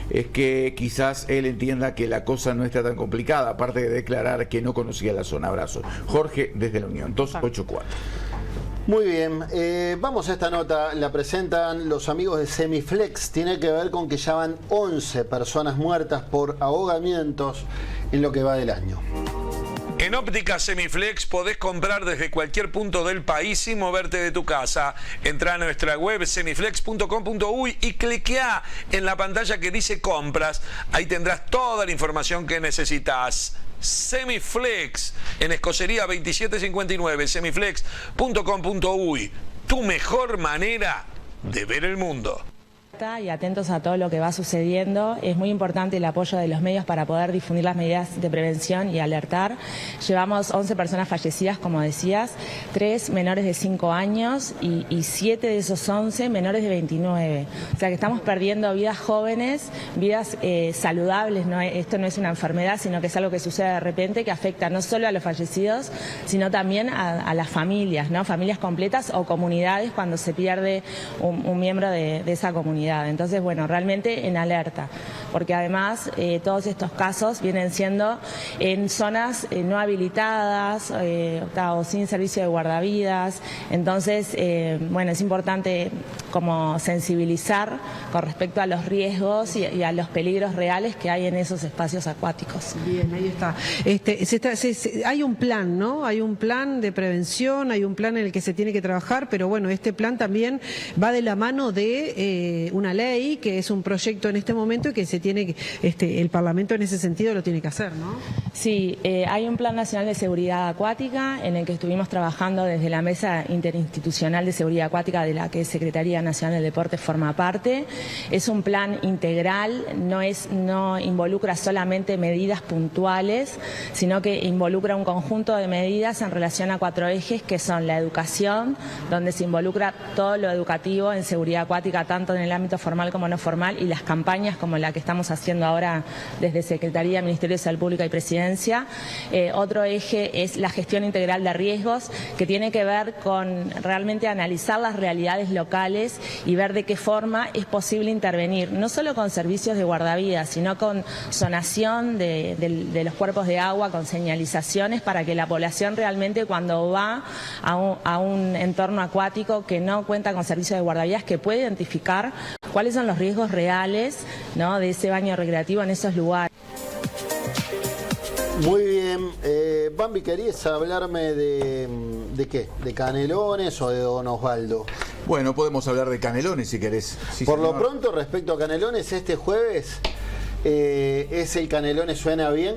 es que quizás él entienda que la cosa no está tan complicada, aparte de declarar que no conocía la zona. Abrazo. Jorge desde La Unión, 284.
Muy bien, vamos a esta nota, la presentan los amigos de Semiflex, tiene que ver con que ya van 11 personas muertas por ahogamientos en lo que va del año.
En Óptica Semiflex podés comprar desde cualquier punto del país sin moverte de tu casa. Entrá a nuestra web semiflex.com.uy y cliquea en la pantalla que dice compras. Ahí tendrás toda la información que necesitas. Semiflex, en Escocería 2759, semiflex.com.uy. Tu mejor manera de ver el mundo.
Y atentos a todo lo que va sucediendo. Es muy importante el apoyo de los medios para poder difundir las medidas de prevención y alertar. Llevamos 11 personas fallecidas, como decías, 3 menores de 5 años y 7 de esos 11 menores de 29. O sea que estamos perdiendo vidas jóvenes, vidas saludables. Esto no es una enfermedad, sino que es algo que sucede de repente, que afecta no solo a los fallecidos, sino también a las familias, ¿no? Familias completas o comunidades cuando se pierde un miembro de esa comunidad. Entonces, bueno, realmente en alerta, porque además todos estos casos vienen siendo en zonas no habilitadas o sin servicio de guardavidas. Entonces, bueno, es importante como sensibilizar con respecto a los riesgos y a los peligros reales que hay en esos espacios acuáticos.
Bien, ahí está. Hay un plan, ¿no? Hay un plan de prevención, hay un plan en el que se tiene que trabajar, pero bueno, este plan también va de la mano de una ley, que es un proyecto en este momento y que se tiene el Parlamento en ese sentido lo tiene que hacer, ¿no?
Sí, hay un Plan Nacional de Seguridad Acuática en el que estuvimos trabajando desde la Mesa Interinstitucional de Seguridad Acuática, de la que Secretaría Nacional del Deporte forma parte. Es un plan integral, no involucra solamente medidas puntuales, sino que involucra un conjunto de medidas en relación a 4 ejes, que son la educación, donde se involucra todo lo educativo en seguridad acuática, tanto en el ámbito formal como no formal, y las campañas como la que estamos haciendo ahora desde Secretaría, Ministerio de Salud Pública y Presidencia. Otro eje es la gestión integral de riesgos, que tiene que ver con realmente analizar las realidades locales y ver de qué forma es posible intervenir, no solo con servicios de guardavidas, sino con zonación de los cuerpos de agua, con señalizaciones, para que la población realmente, cuando va a un entorno acuático que no cuenta con servicios de guardavidas, que puede identificar cuáles son los riesgos reales, ¿no?, de ese baño recreativo en esos lugares.
Muy bien. Bambi, ¿querías hablarme de qué? ¿De Canelones o de Don Osvaldo?
Bueno, podemos hablar de Canelones si querés. Sí,
Por
señor.
lo pronto, respecto a Canelones, este jueves es el Canelones Suena Bien,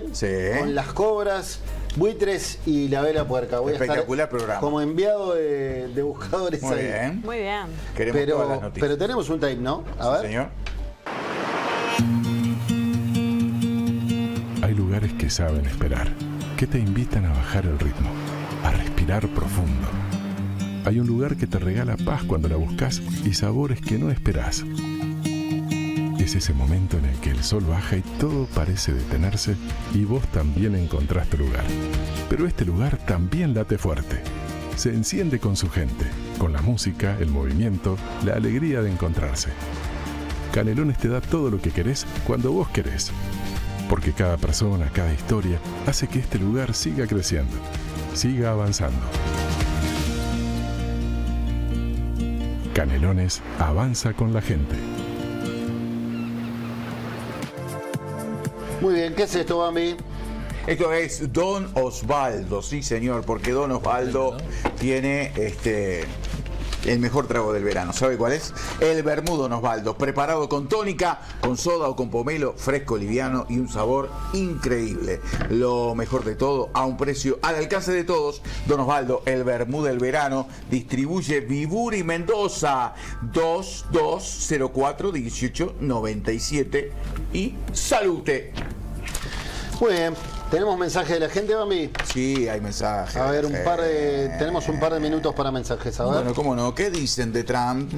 con Las Cobras, Buitres y La Vela Puerca. Voy
Espectacular
a estar
programa.
como enviado de buscadores
Muy
ahí.
bien.
Muy bien.
Queremos todas las noticias.
Pero tenemos un tape, ¿no? A ver.
Señor.
Hay lugares que saben esperar, que te invitan a bajar el ritmo, a respirar profundo. Hay un lugar que te regala paz cuando la buscas y sabores que no esperás. Es ese momento en el que el sol baja y todo parece detenerse y vos también encontrás tu lugar. Pero este lugar también late fuerte. Se enciende con su gente, con la música, el movimiento, la alegría de encontrarse. Canelones te da todo lo que querés cuando vos querés. Porque cada persona, cada historia hace que este lugar siga creciendo, siga avanzando. Canelones avanza con la gente.
Muy bien, ¿qué es esto, Bambi?
Esto es Don Osvaldo, sí señor, porque Don Osvaldo tiene el mejor trago del verano. ¿Sabe cuál es? El vermú Don Osvaldo, preparado con tónica, con soda o con pomelo, fresco, liviano y un sabor increíble. Lo mejor de todo, a un precio al alcance de todos. Don Osvaldo, el vermú del verano, distribuye Vivuri Mendoza, 2204-1897 y salute.
Muy bien. ¿Tenemos mensaje de la gente, Bambi?
Sí, hay mensajes.
A ver, tenemos un par de minutos para mensajes. A ver.
Bueno, cómo no. ¿Qué dicen de Trump?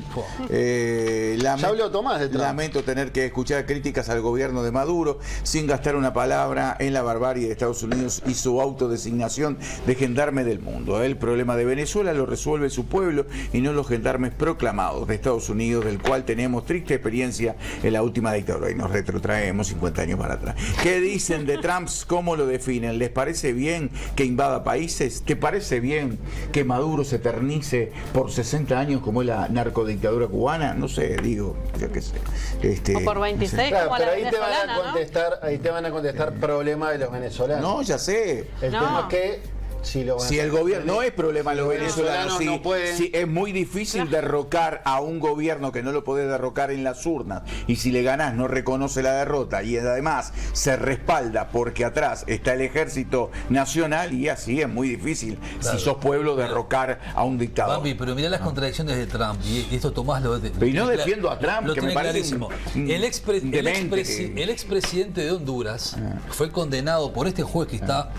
Ya habló Tomás de Trump.
Lamento tener que escuchar críticas al gobierno de Maduro sin gastar una palabra en la barbarie de Estados Unidos y su autodesignación de gendarme del mundo. El problema de Venezuela lo resuelve su pueblo y no los gendarmes proclamados de Estados Unidos, del cual tenemos triste experiencia en la última dictadura. Y nos retrotraemos 50 años para atrás. ¿Qué dicen de Trump? ¿Cómo lo definen? ¿Les parece bien que invada países? ¿Te parece bien que Maduro se eternice por 60 años como es la narcodictadura cubana? No sé, digo, yo qué sé.
O por 26
claro,
como
pero
la
ahí te van a contestar, ahí te van a contestar problema de los venezolanos.
No, ya sé.
El tema es que si
el gobierno no es problema de los venezolanos,
no pueden.
si es muy difícil derrocar a un gobierno que no lo podés derrocar en las urnas, y si le ganás no reconoce la derrota y además se respalda porque atrás está el ejército nacional, y así es muy difícil, claro, si sos pueblo, derrocar a un dictador.
Bambi, pero mirá las contradicciones de Trump, y esto Tomás lo
y no defiendo a Trump,
lo
que
tiene
me parece
clarísimo. El expresidente de Honduras fue condenado por este juez que está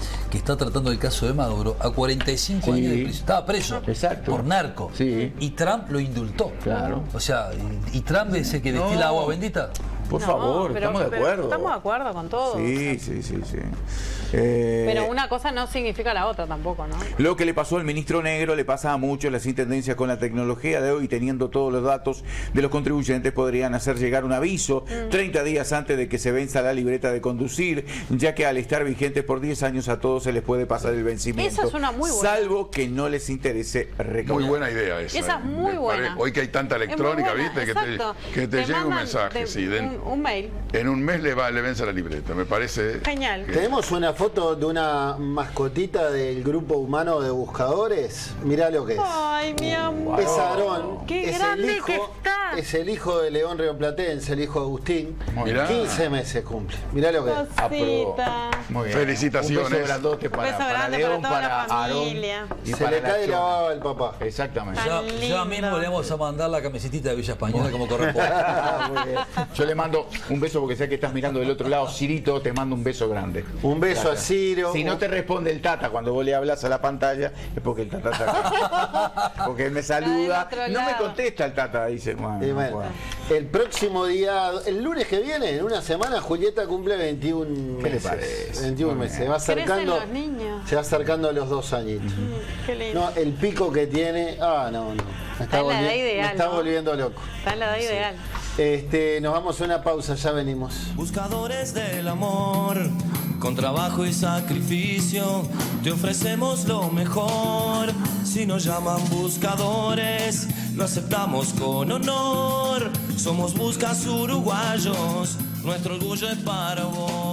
tratando el caso de Maduro a 45 años de prisión. Estaba preso por narco. Y Trump lo indultó.
Claro.
O sea, ¿y Trump es el que destila agua bendita?
Por favor, estamos de acuerdo.
Estamos de acuerdo con todo.
Sí.
Pero una cosa no significa la otra tampoco, ¿no?
Lo que le pasó al ministro Negro le pasa a muchos. Las intendencias con la tecnología de hoy, teniendo todos los datos de los contribuyentes, podrían hacer llegar un aviso 30 días antes de que se venza la libreta de conducir, ya que al estar vigentes por 10 años a todos se les puede pasar el vencimiento.
Esa es una muy buena.
Salvo que no les interese recaudar.
Muy buena idea esa.
Esa es muy buena.
Hoy que hay tanta electrónica, ¿viste? Que te llega un mensaje.
Un mail.
En un mes le vence la libreta, me parece.
Genial.
Tenemos una foto de una mascotita del grupo humano de buscadores. Mirá lo que es.
Ay, mi amor.
Es Aarón.
Qué
es
grande
el hijo,
que está.
Es el hijo de León Rioplatense, el hijo de Agustín.
Mirá.
15 meses cumple. Mirá lo que es.
Muy bien.
Felicitaciones.
Un beso grandote para León, para Aarón. Y
se le cae la baba al papá.
Exactamente.
Ya mismo le vamos a mandar la camisetita de Villa Española como corresponde.
Yo le mando un beso porque sé que estás mirando del otro lado. Cirito, te mando un beso grande.
Un beso a Ciro.
Si no te responde el Tata cuando vos le hablas a la pantalla, es porque el Tata está acá. Porque él me saluda. No me contesta el Tata, dice. Bueno.
El próximo día, el lunes que viene, en una semana, Julieta cumple 21 meses.
¿Qué le parece?
21 meses. Se va acercando.
Los niños.
Se va acercando a los 2 añitos.
Qué lindo.
No, el pico que tiene. No. Me está volviendo loco.
Está en la edad ideal.
Nos vamos a una pausa, ya venimos.
Buscadores del amor, con trabajo y sacrificio, te ofrecemos lo mejor. Si nos llaman buscadores, lo aceptamos con honor. Somos Buscas Uruguayos, nuestro orgullo es para vos.